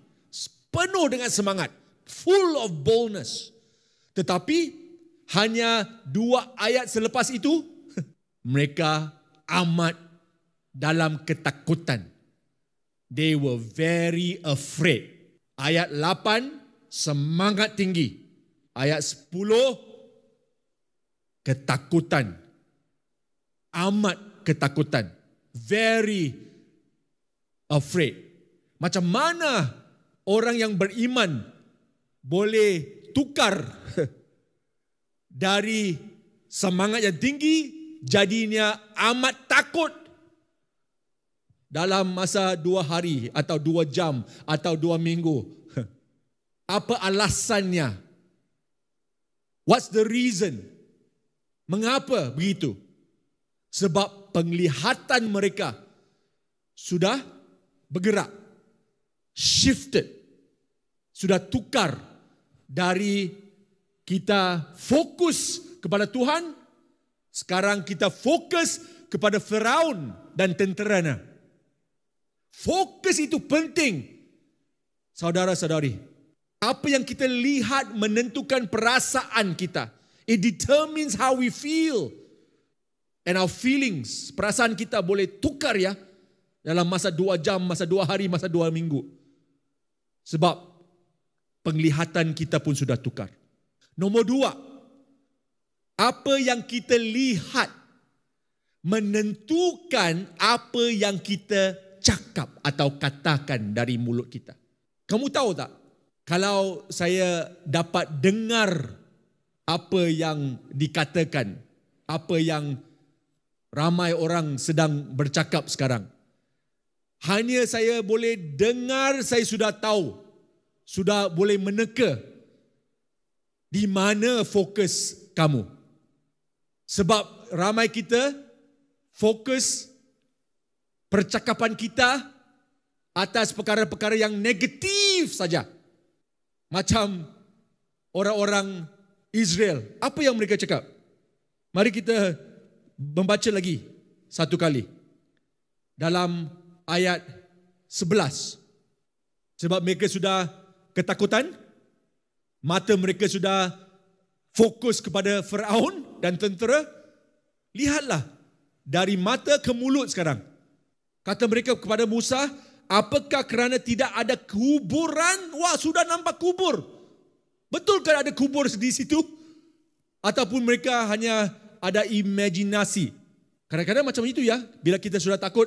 penuh dengan semangat, full of boldness. Tetapi hanya 2 ayat selepas itu, mereka amat dalam ketakutan. They were very afraid. Ayat 8, semangat tinggi. Ayat 10, ketakutan. Amat ketakutan. Very afraid. Macam mana orang yang beriman boleh tukar dari semangat yang tinggi jadinya amat takut dalam masa 2 hari atau 2 jam atau 2 minggu. Apa alasannya? What's the reason? Mengapa begitu? Sebab penglihatan mereka sudah bergerak, shifted, sudah tukar dari kita fokus kepada Tuhan, sekarang kita fokus kepada Firaun dan tenteranya. Fokus itu penting. Saudara-saudari, apa yang kita lihat menentukan perasaan kita. It determines how we feel. And our feelings, perasaan kita boleh tukar ya, dalam masa 2 jam, masa 2 hari, masa 2 minggu. Sebab penglihatan kita pun sudah tukar. Nombor 2, apa yang kita lihat menentukan apa yang kita cakap atau katakan dari mulut kita. Kamu tahu tak, kalau saya dapat dengar apa yang dikatakan, apa yang ramai orang sedang bercakap sekarang, hanya saya boleh dengar, saya sudah tahu, sudah boleh meneka di mana fokus kamu. Sebab ramai kita fokus percakapan kita atas perkara-perkara yang negatif saja. Macam orang-orang Israel, apa yang mereka cakap? Mari kita membaca lagi satu kali. Dalam ayat 11. Sebab mereka sudah ketakutan, mata mereka sudah fokus kepada Firaun dan tentera. Lihatlah, dari mata ke mulut sekarang. Kata mereka kepada Musa, apakah kerana tidak ada kuburan? Wah, sudah nampak kubur. Betulkah ada kubur di situ? Ataupun mereka hanya ada imajinasi? Kadang-kadang macam itu ya, bila kita sudah takut,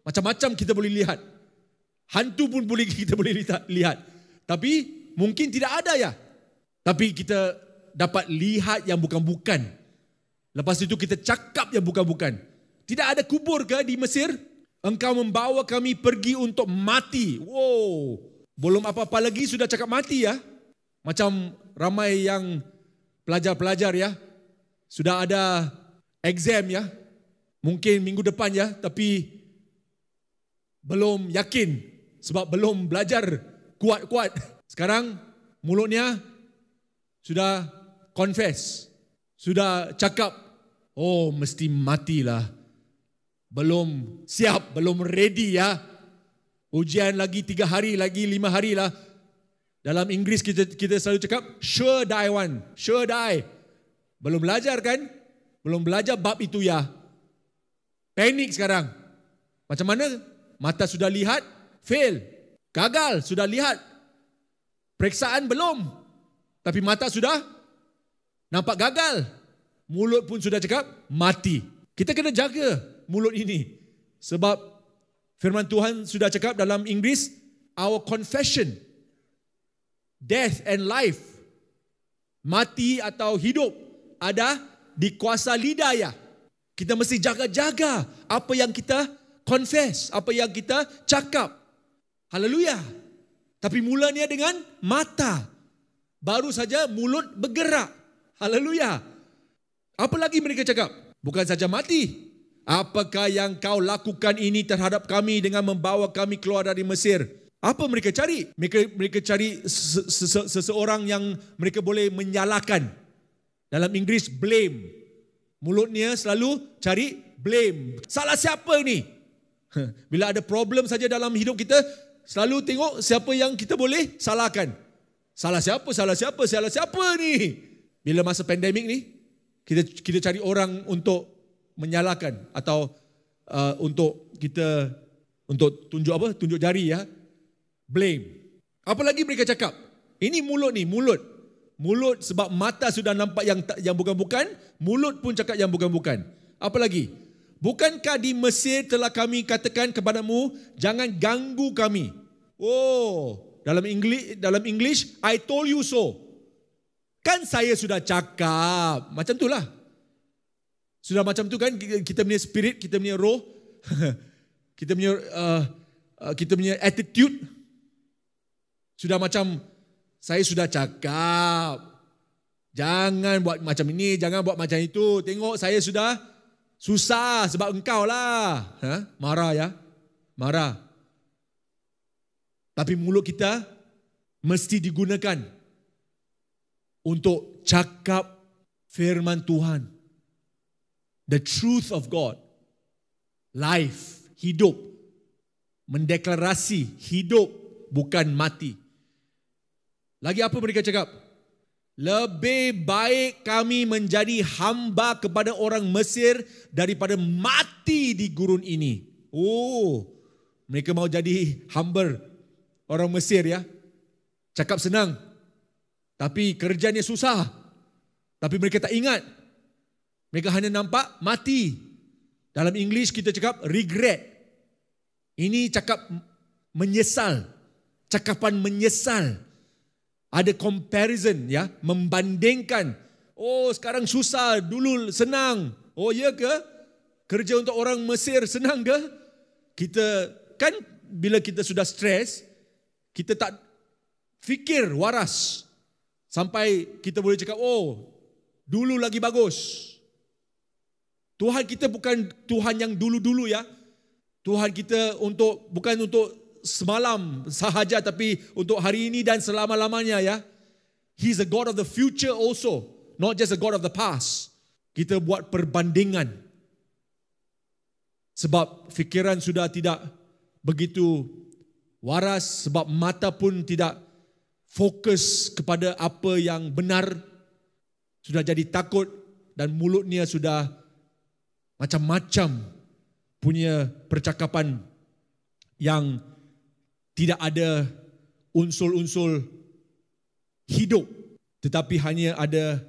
macam-macam kita boleh lihat. Hantu pun boleh kita boleh lihat. Tapi mungkin tidak ada ya. Tapi kita dapat lihat yang bukan-bukan. Lepas itu kita cakap yang bukan-bukan. Tidak ada kubur ke di Mesir? Engkau membawa kami pergi untuk mati. Wow. Belum apa-apa lagi sudah cakap mati ya. Macam ramai yang pelajar-pelajar ya. Sudah ada exam ya. Mungkin minggu depan ya. Tapi belum yakin. Sebab belum belajar kuat-kuat. Sekarang mulutnya sudah confess. Sudah cakap. Oh, mesti matilah. Belum siap, belum ready ya. Ujian lagi 3 hari, lagi 5 hari lah. Dalam Inggeris kita selalu cakap, sure die one, sure die. Belum belajar kan? Belum belajar bab itu ya. Panik sekarang. Macam mana? Mata sudah lihat, fail. Gagal, sudah lihat. Periksaan belum. Tapi mata sudah nampak gagal. Mulut pun sudah cakap, mati. Kita kena jaga mulut ini. Sebab firman Tuhan sudah cakap dalam Inggeris, our confession, death and life, mati atau hidup, ada di kuasa lidah ya. Kita mesti jaga-jaga apa yang kita confess, apa yang kita cakap. Haleluya. Tapi mulanya dengan mata. Baru saja mulut bergerak. Haleluya. Apa lagi mereka cakap? Bukan saja mati. Apakah yang kau lakukan ini terhadap kami dengan membawa kami keluar dari Mesir? Apa mereka cari? Mereka cari seseorang yang mereka boleh menyalahkan. Dalam Inggeris, blame. Mulutnya selalu cari blame. Salah siapa ini? Bila ada problem saja dalam hidup kita, selalu tengok siapa yang kita boleh salahkan. Salah siapa, salah siapa, salah siapa ni? Bila masa pandemik ni, kita cari orang untuk menyalahkan atau untuk kita untuk tunjuk jari ya. Blame. Apa lagi mereka cakap? Ini mulut ni, mulut. Mulut sebab mata sudah nampak yang bukan-bukan, mulut pun cakap yang bukan-bukan. Apa lagi? Bukankah di Mesir telah kami katakan kepadamu, jangan ganggu kami. Oh, dalam English, I told you so. Kan saya sudah cakap. Macam itulah. Sudah macam tu kan, kita punya spirit, kita punya roh, kita punya attitude. Sudah macam, saya sudah cakap. Jangan buat macam ini, jangan buat macam itu. Tengok saya sudah susah sebab engkau lah. Marah ya, marah. Tapi mulut kita mesti digunakan untuk cakap firman Tuhan. The truth of God. Life, hidup. Mendeklarasi hidup, bukan mati. Lagi apa mereka cakap? Lebih baik kami menjadi hamba kepada orang Mesir daripada mati di gurun ini. Oh, mereka mau jadi hamba orang Mesir ya. Cakap senang. Tapi kerjanya susah. Tapi mereka tak ingat. Mereka hanya nampak mati. Dalam English kita cakap regret. Ini cakap menyesal. Cakapan menyesal. Ada comparison ya, membandingkan. Oh, sekarang susah, dulu senang. Oh, ya ke? Kerja untuk orang Mesir senang ke? Kita kan bila kita sudah stres, kita tak fikir waras. Sampai kita boleh cakap, oh, dulu lagi bagus. Tuhan kita bukan Tuhan yang dulu-dulu ya. Tuhan kita bukan untuk semalam sahaja, tapi untuk hari ini dan selama-lamanya ya. He's a God of the future also, not just a God of the past. Kita buat perbandingan. Sebab fikiran sudah tidak begitu waras, sebab mata pun tidak fokus kepada apa yang benar. Sudah jadi takut dan mulutnya sudah macam-macam punya percakapan yang tidak ada unsur-unsur hidup, tetapi hanya ada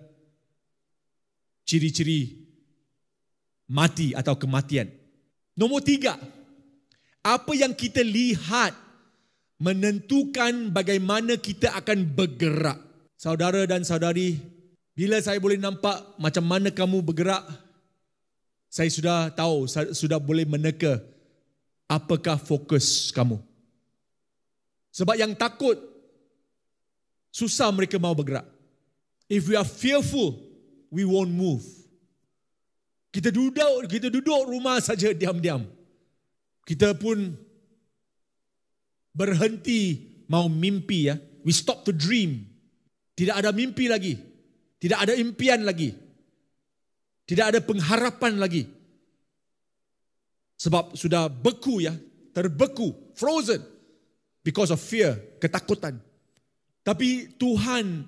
ciri-ciri mati atau kematian. Nombor 3, apa yang kita lihat menentukan bagaimana kita akan bergerak. Saudara dan saudari, bila saya boleh nampak macam mana kamu bergerak, saya sudah tahu, saya sudah boleh meneka apakah fokus kamu. Sebab yang takut, susah mereka mau bergerak. If we are fearful, we won't move. Kita duduk rumah saja diam-diam. Kita pun berhenti mau mimpi ya. We stop to dream. Tidak ada mimpi lagi. Tidak ada impian lagi. Tidak ada pengharapan lagi. Sebab sudah beku ya, terbeku, frozen because of fear, ketakutan. Tapi Tuhan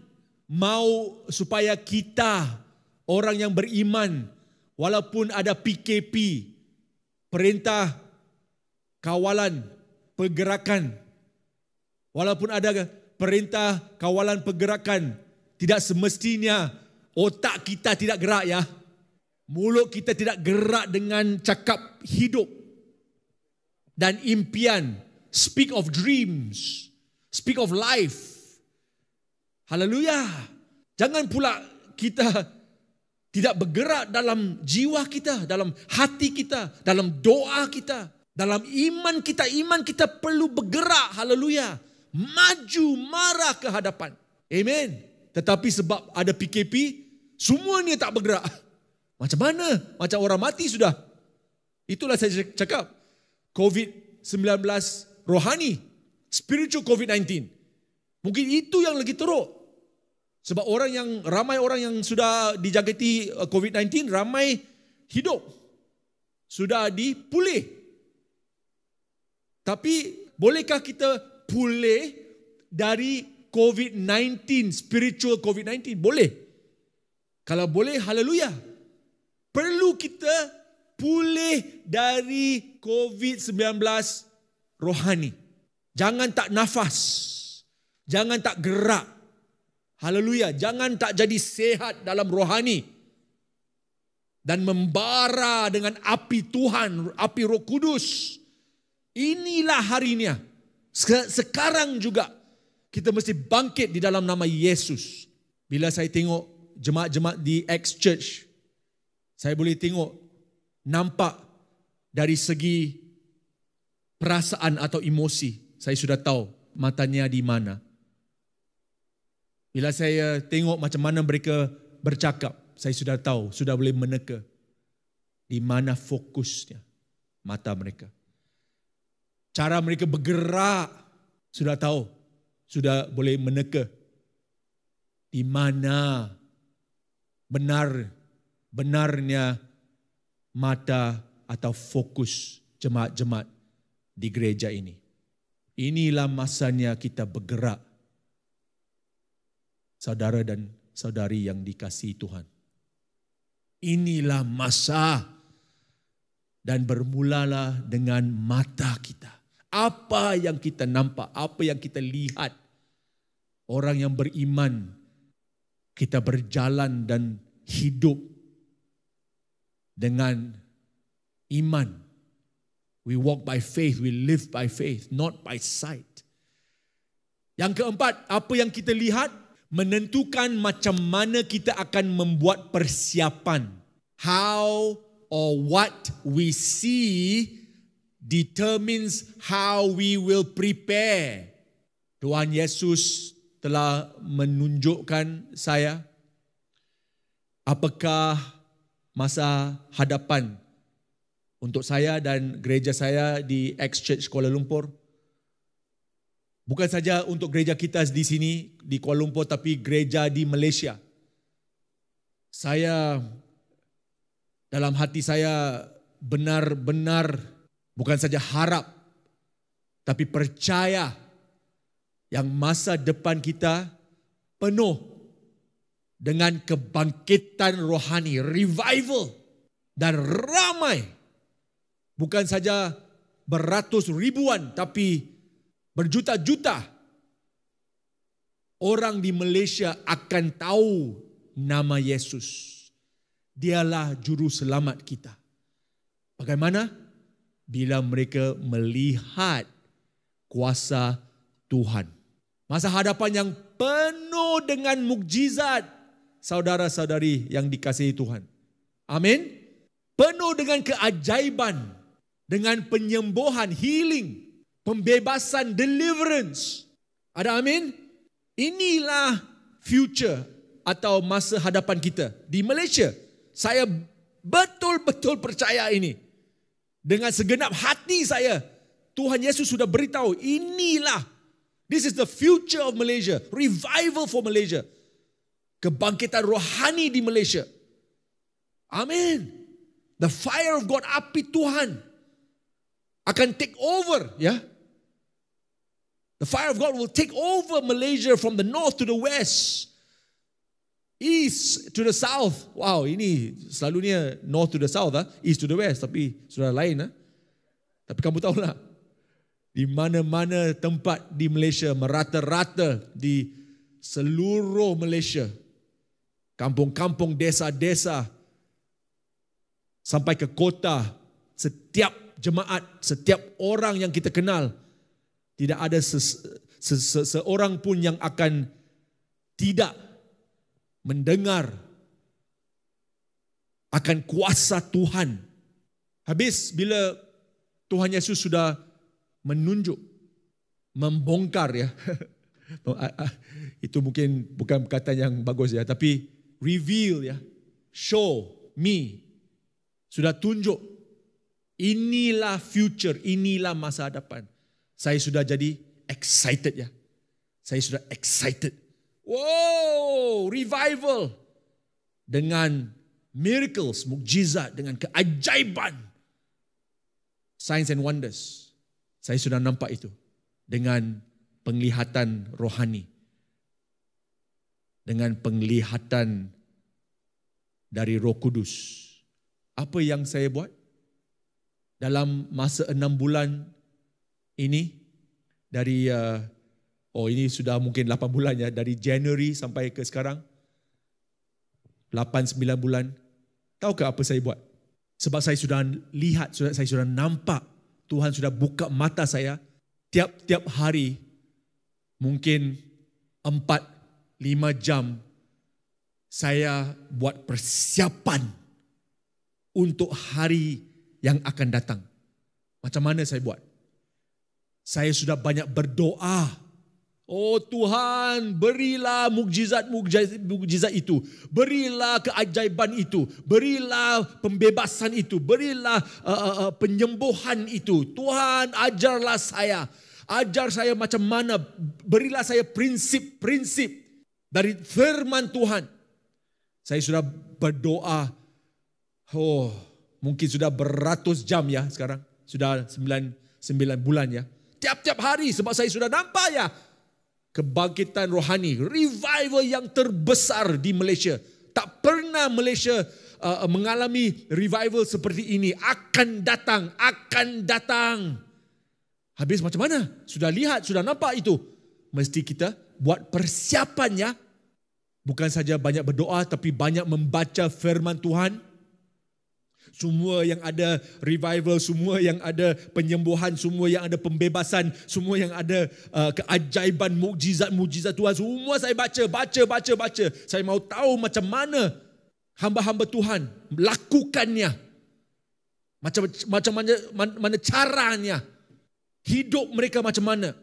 mau supaya kita, orang yang beriman, walaupun ada PKP, perintah kawalan pergerakan, walaupun ada perintah kawalan pergerakan, tidak semestinya otak kita tidak gerak ya. Mulut kita tidak gerak dengan cakap hidup dan impian. Speak of dreams. Speak of life. Haleluya. Jangan pula kita tidak bergerak dalam jiwa kita, dalam hati kita, dalam doa kita, dalam iman kita. Iman kita perlu bergerak. Haleluya. Maju, marah ke hadapan. Amen. Tetapi sebab ada PKP, semuanya tak bergerak. Macam mana? Macam orang mati sudah. Itulah saya cakap. COVID-19 rohani. Spiritual COVID-19. Mungkin itu yang lagi teruk. Sebab ramai orang yang sudah dijangkiti COVID-19, ramai hidup. Sudah dipulih. Tapi bolehkah kita pulih dari COVID-19, spiritual COVID-19? Boleh. Kalau boleh, haleluya. Perlu kita pulih dari COVID-19 rohani. Jangan tak nafas. Jangan tak gerak. Haleluya. Jangan tak jadi sehat dalam rohani. Dan membara dengan api Tuhan, api Roh Kudus. Inilah harinya. Sekarang juga kita mesti bangkit di dalam nama Yesus. Bila saya tengok jemaat-jemaat di X-Church, saya boleh tengok, nampak dari segi perasaan atau emosi. Saya sudah tahu matanya di mana. Bila saya tengok macam mana mereka bercakap, saya sudah tahu, sudah boleh meneka di mana fokusnya mata mereka. Cara mereka bergerak, sudah tahu, sudah boleh meneka di mana benarnya mata atau fokus jemaat-jemaat di gereja ini. Inilah masanya kita bergerak, saudara dan saudari yang dikasihi Tuhan. Inilah masa, dan bermulalah dengan mata kita. Apa yang kita nampak, apa yang kita lihat. Orang yang beriman, kita berjalan dan hidup dengan iman. We walk by faith, we live by faith, not by sight. Yang keempat, apa yang kita lihat menentukan macam mana kita akan membuat persiapan. How or what we see determines how we will prepare. Tuhan Yesus telah menunjukkan saya apakah masa hadapan untuk saya dan gereja saya di X-Church Kuala Lumpur. Bukan saja untuk gereja kita di sini di Kuala Lumpur, tapi gereja di Malaysia. Saya dalam hati saya benar-benar bukan saja harap, tapi percaya yang masa depan kita penuh dengan kebangkitan rohani, revival, dan ramai. Bukan saja beratus ribuan, tapi berjuta-juta orang di Malaysia akan tahu nama Yesus. Dialah juru selamat kita. Bagaimana? Bila mereka melihat kuasa Tuhan. Masa hadapan yang penuh dengan mukjizat, saudara-saudari yang dikasihi Tuhan. Amin. Penuh dengan keajaiban, dengan penyembuhan, healing, pembebasan, deliverance. Ada amin? Inilah future atau masa hadapan kita di Malaysia. Saya betul-betul percaya ini. Dengan segenap hati saya, Tuhan Yesus sudah beritahu, inilah, this is the future of Malaysia. Revival for Malaysia. Kebangkitan rohani di Malaysia. Amin. The fire of God, api Tuhan akan take over, ya. The fire of God will take over Malaysia from the north to the west, east to the south. Wow, ini selalunya north to the south, east to the west, tapi sudah lain. Tapi kamu tahulah, di mana-mana tempat di Malaysia, merata-rata di seluruh Malaysia, kampung-kampung, desa-desa, sampai ke kota, setiap jemaat, setiap orang yang kita kenal, tidak ada seorang pun yang akan tidak mendengar akan kuasa Tuhan. Habis bila Tuhan Yesus sudah menunjuk, membongkar, ya. Itu mungkin bukan perkataan yang bagus, ya, tapi reveal, ya. Show me. Sudah tunjuk. Inilah future, inilah masa hadapan. Saya sudah jadi excited, ya. Saya sudah excited. Wow, revival dengan miracles, mukjizat, dengan keajaiban, signs and wonders. Saya sudah nampak itu dengan penglihatan rohani, dengan penglihatan dari Roh Kudus. Apa yang saya buat dalam masa 6 bulan ini, dari ini sudah mungkin 8 bulan, ya, dari Januari sampai ke sekarang, 8-9 bulan. Tahukah apa saya buat? Sebab saya sudah lihat, saya sudah nampak, Tuhan sudah buka mata saya. Tiap-tiap hari, mungkin 4-5 jam, saya buat persiapan untuk hari yang akan datang. Macam mana saya buat? Saya sudah banyak berdoa. Oh Tuhan, berilah mukjizat itu. Berilah keajaiban itu. Berilah pembebasan itu. Berilah penyembuhan itu. Tuhan, ajarlah saya. Ajar saya macam mana. Berilah saya prinsip-prinsip dari firman Tuhan. Saya sudah berdoa, mungkin sudah beratus jam ya sekarang. Sudah 9 bulan ya. Tiap-tiap hari sebab saya sudah nampak ya kebangkitan rohani, revival yang terbesar di Malaysia. Tak pernah Malaysia mengalami revival seperti ini. Akan datang. Habis macam mana? Sudah lihat, sudah nampak itu. Mesti kita buat persiapannya. Bukan saja banyak berdoa, tapi banyak membaca firman Tuhan. Semua yang ada revival, semua yang ada penyembuhan, semua yang ada pembebasan, semua yang ada keajaiban, mukjizat Tuhan. Semua saya baca. Saya mau tahu macam mana hamba-hamba Tuhan melakukannya. Macam mana caranya. Hidup mereka macam mana.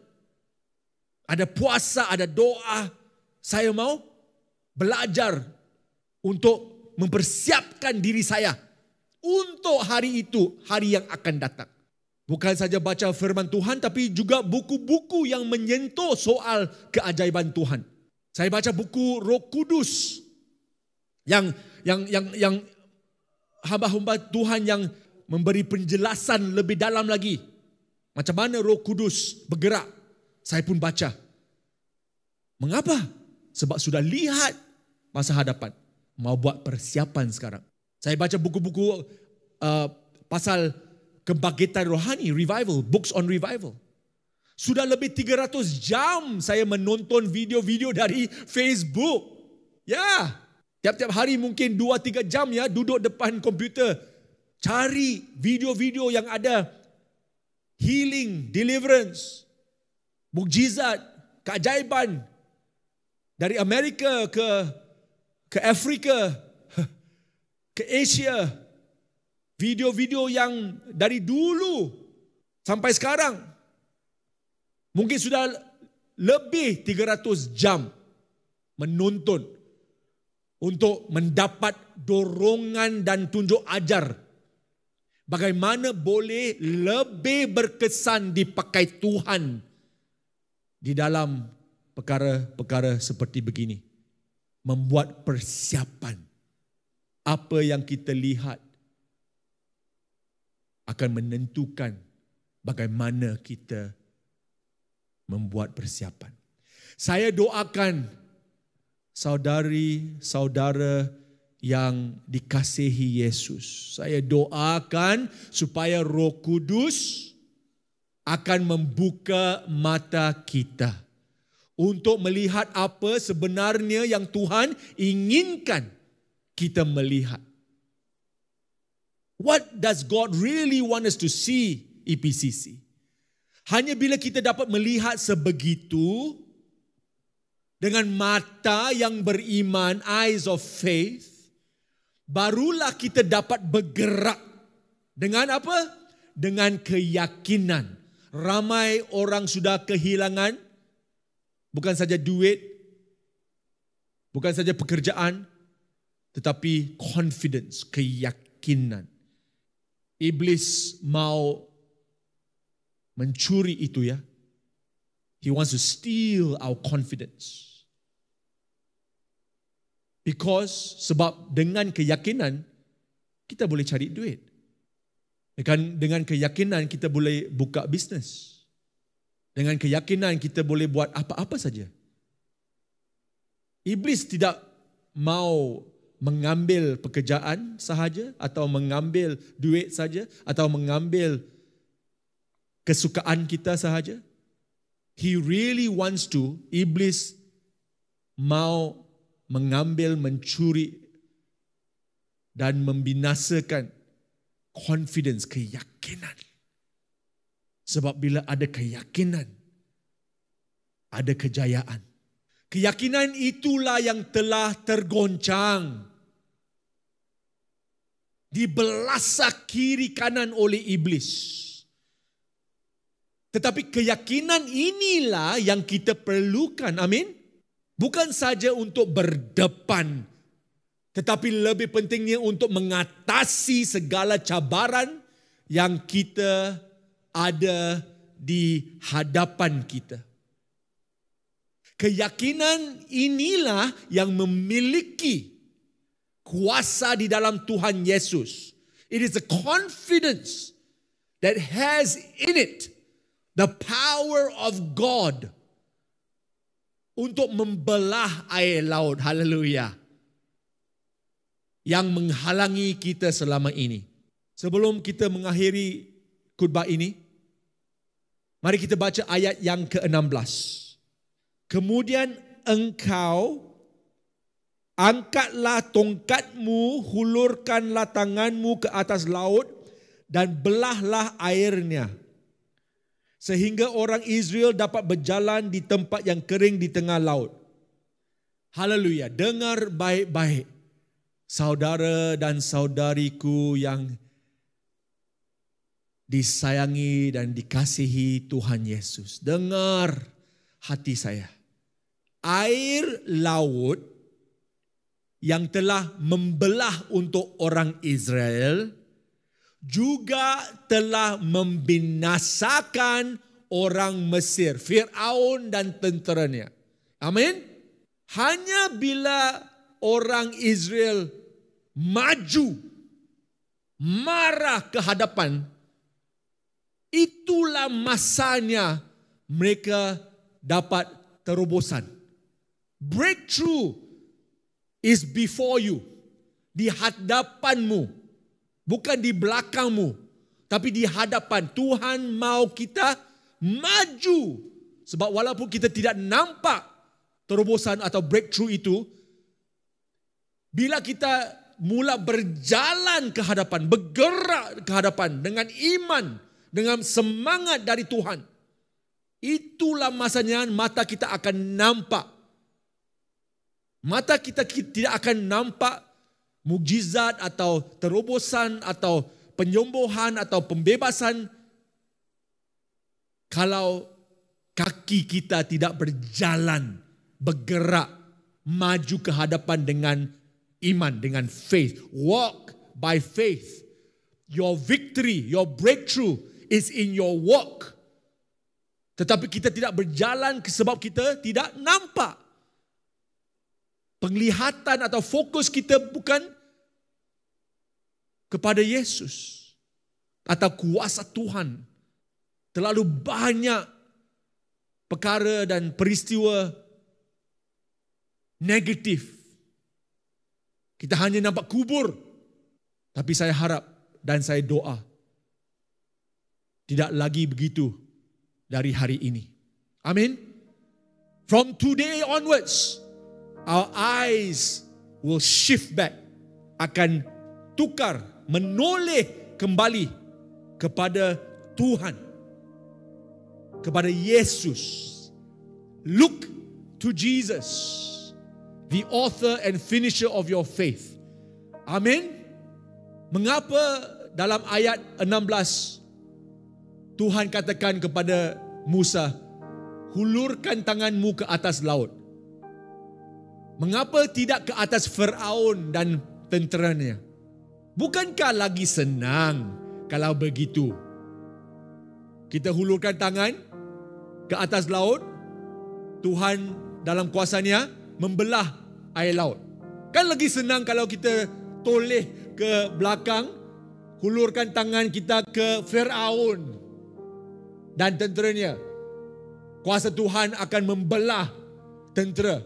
Ada puasa, ada doa. Saya mau belajar untuk mempersiapkan diri saya untuk hari itu, hari yang akan datang. Bukan saja baca firman Tuhan, tapi juga buku-buku yang menyentuh soal keajaiban Tuhan. Saya baca buku Roh Kudus yang hamba-hamba Tuhan yang memberi penjelasan lebih dalam lagi. Macam mana Roh Kudus bergerak. Saya pun baca. Mengapa? Sebab sudah lihat masa hadapan. Mau buat persiapan sekarang. Saya baca buku-buku pasal kebangkitan rohani, revival, books on revival. Sudah lebih 300 jam saya menonton video-video dari Facebook. Ya, tiap-tiap hari mungkin 2-3 jam ya duduk depan komputer. Cari video-video yang ada healing, deliverance, mukjizat, keajaiban. Dari Amerika ke Afrika, ke Asia. Video-video yang dari dulu sampai sekarang. Mungkin sudah lebih 300 jam menonton untuk mendapat dorongan dan tunjuk ajar. Bagaimana boleh lebih berkesan dipakai Tuhan di dalam perkara-perkara seperti begini. Membuat persiapan. Apa yang kita lihat akan menentukan bagaimana kita membuat persiapan. Saya doakan saudari-saudara yang dikasihi Yesus. Saya doakan supaya Roh Kudus akan membuka mata kita untuk melihat apa sebenarnya yang Tuhan inginkan kita melihat. What does God really want us to see, EPCC? Hanya bila kita dapat melihat sebegitu dengan mata yang beriman, eyes of faith, barulah kita dapat bergerak dengan apa? Dengan keyakinan. Ramai orang sudah kehilangan bukan saja duit, bukan saja pekerjaan, tetapi confidence, keyakinan. Iblis mau mencuri itu ya. He wants to steal our confidence. Because sebab dengan keyakinan kita boleh cari duit. Dengan keyakinan kita boleh buka bisnes. Dengan keyakinan kita boleh buat apa-apa saja. Iblis tidak mau mengambil pekerjaan sahaja atau mengambil duit saja atau mengambil kesukaan kita sahaja. He really wants to, iblis mau mengambil, mencuri dan membinasakan confidence, keyakinan. Sebab bila ada keyakinan, ada kejayaan. Keyakinan itulah yang telah tergoncang, dibelasak kiri kanan oleh iblis. Tetapi keyakinan inilah yang kita perlukan. Amin. Bukan saja untuk berdepan, tetapi lebih pentingnya untuk mengatasi segala cabaran yang kita ada di hadapan kita. Keyakinan inilah yang memiliki kuasa di dalam Tuhan Yesus. It is a confidence that has in it the power of God untuk membelah air laut. Haleluya. Yang menghalangi kita selama ini. Sebelum kita mengakhiri khutbah ini, mari kita baca ayat yang ke-16. Kemudian engkau angkatlah tongkatmu, hulurkanlah tanganmu ke atas laut dan belahlah airnya. Sehingga orang Israel dapat berjalan di tempat yang kering di tengah laut. Haleluya. Dengar baik-baik. Saudara dan saudariku yang disayangi dan dikasihi Tuhan Yesus. Dengar hati saya. Air laut yang telah membelah untuk orang Israel juga telah membinasakan orang Mesir, Firaun dan tenteranya. Amin. Hanya bila orang Israel maju, marah ke hadapan, itulah masanya mereka dapat terobosan. Breakthrough is before you, di hadapanmu, bukan di belakangmu, tapi di hadapan. Tuhan mau kita maju. Sebab walaupun kita tidak nampak terobosan atau breakthrough itu, bila kita mula berjalan ke hadapan, bergerak ke hadapan dengan iman, dengan semangat dari Tuhan, itulah masanya mata kita akan nampak. Mata kita tidak akan nampak mukjizat atau terobosan atau penyembuhan atau pembebasan kalau kaki kita tidak berjalan, bergerak, maju ke hadapan dengan iman, dengan faith. Walk by faith. Your victory, your breakthrough is in your walk. Tetapi kita tidak berjalan sebab kita tidak nampak. Penglihatan atau fokus kita bukan kepada Yesus atau kuasa Tuhan. Terlalu banyak perkara dan peristiwa negatif. Kita hanya nampak kubur. Tapi saya harap dan saya doa tidak lagi begitu dari hari ini. Amin. From today onwards, our eyes will shift back. Akan tukar, menoleh kembali kepada Tuhan. Kepada Yesus. Look to Jesus, the author and finisher of your faith. Amin. Mengapa dalam ayat 16 Tuhan katakan kepada Musa, hulurkan tanganmu ke atas laut? Mengapa tidak ke atas Firaun dan tenteranya? Bukankah lagi senang kalau begitu? Kita hulurkan tangan ke atas laut, Tuhan dalam kuasanya membelah air laut. Kan lagi senang kalau kita toleh ke belakang, hulurkan tangan kita ke Firaun dan tenteranya. Kuasa Tuhan akan membelah tentera.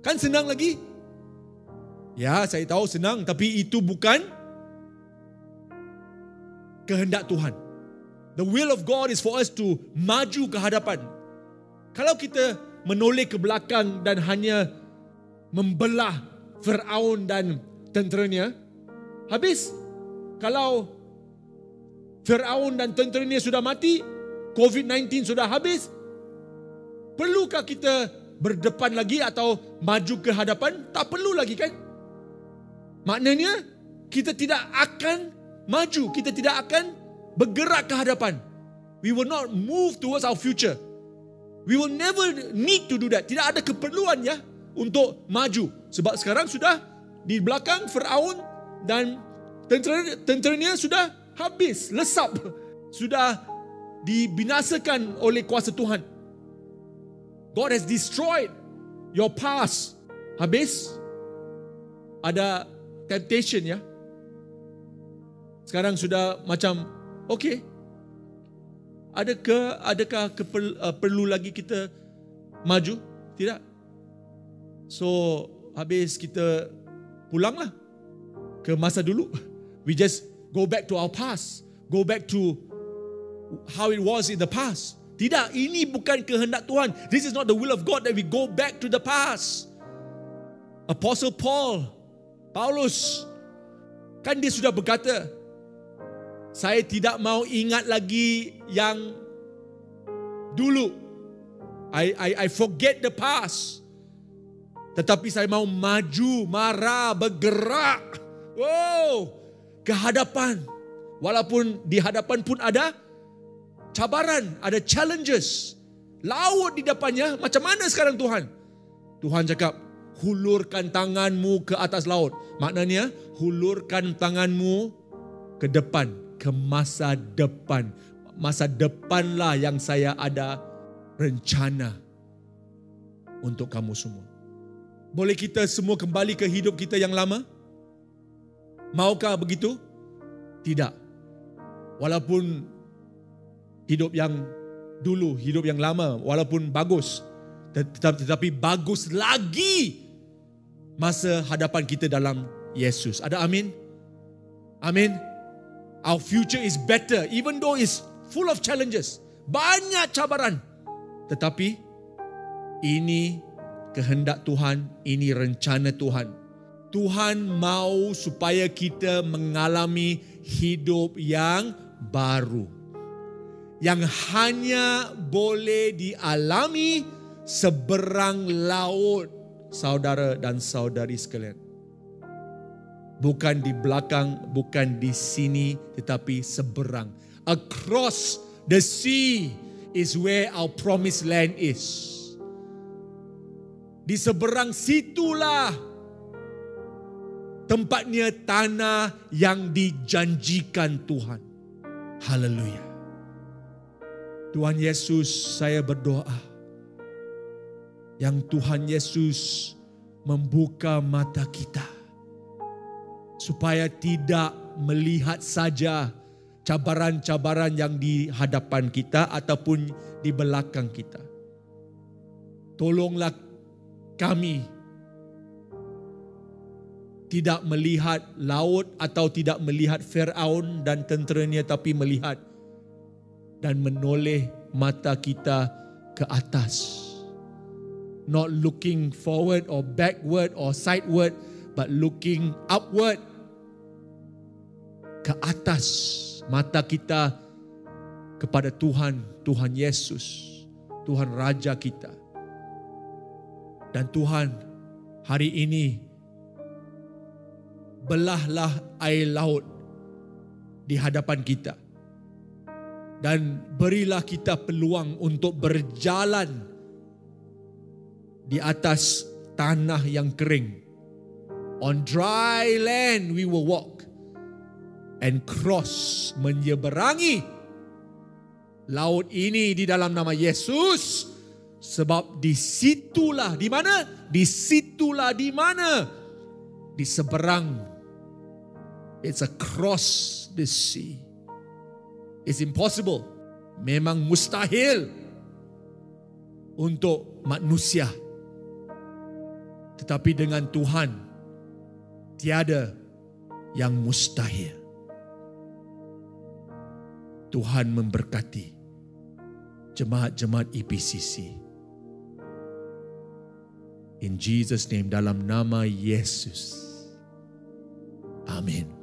Kan senang lagi? Ya, saya tahu senang, tapi itu bukan kehendak Tuhan. The will of God is for us to maju ke hadapan. Kalau kita menoleh ke belakang dan hanya membelah Firaun dan tenteranya, habis. Kalau Firaun dan tenteranya sudah mati, COVID-19 sudah habis, perlukah kita berdepan lagi atau maju ke hadapan? Tak perlu lagi kan? Maknanya kita tidak akan maju, kita tidak akan bergerak ke hadapan. We will not move towards our future. We will never need to do that. Tidak ada keperluan ya untuk maju. Sebab sekarang sudah di belakang Firaun dan tenteranya sudah habis, lesap. Sudah dibinasakan oleh kuasa Tuhan. God has destroyed your past. Habis ada temptation ya. Sekarang sudah macam okay. Adakah perlu lagi kita maju? Tidak. So habis kita pulanglah ke masa dulu. We just go back to our past. Go back to how it was in the past. Tidak, ini bukan kehendak Tuhan. This is not the will of God that we go back to the past. Apostle Paulus, kan dia sudah berkata, saya tidak mau ingat lagi yang dulu. I forget the past. Tetapi saya mau maju, marah, bergerak. Wow, ke hadapan. Walaupun di hadapan pun ada cabaran, ada challenges. Laut di depannya, macam mana sekarang Tuhan? Tuhan cakap, hulurkan tanganmu ke atas laut. Maknanya, hulurkan tanganmu ke depan, ke masa depan. Masa depanlah yang saya ada rencana untuk kamu semua. Boleh kita semua kembali ke hidup kita yang lama? Maukah begitu? Tidak. Walaupun hidup yang dulu, hidup yang lama, walaupun bagus, tetapi bagus lagi masa hadapan kita dalam Yesus. Ada amin? Amin. Our future is better, even though it's full of challenges. Banyak cabaran. Tetapi ini kehendak Tuhan, ini rencana Tuhan. Tuhan mau supaya kita mengalami hidup yang baru. Yang hanya boleh dialami seberang laut, saudara dan saudari sekalian. Bukan di belakang, bukan di sini, tetapi seberang. Across the sea is where our promised land is. Di seberang situlah tempatnya tanah yang dijanjikan Tuhan. Haleluya. Tuhan Yesus, saya berdoa yang Tuhan Yesus membuka mata kita supaya tidak melihat saja cabaran-cabaran yang di hadapan kita ataupun di belakang kita. Tolonglah kami tidak melihat laut atau tidak melihat Firaun dan tenteranya, tapi melihat dan menoleh mata kita ke atas. Not looking forward or backward or sideward, but looking upward. Ke atas mata kita kepada Tuhan, Tuhan Yesus, Tuhan Raja kita. Dan Tuhan, hari ini belahlah air laut di hadapan kita. Dan berilah kita peluang untuk berjalan di atas tanah yang kering. On dry land we will walk and cross, menyeberangi laut ini di dalam nama Yesus. Sebab disitulah, di mana? Disitulah di mana? Di seberang. It's across the sea. It's impossible. Memang mustahil untuk manusia. Tetapi dengan Tuhan, tiada yang mustahil. Tuhan memberkati jemaat-jemaat EPCC. In Jesus' name, dalam nama Yesus. Amin.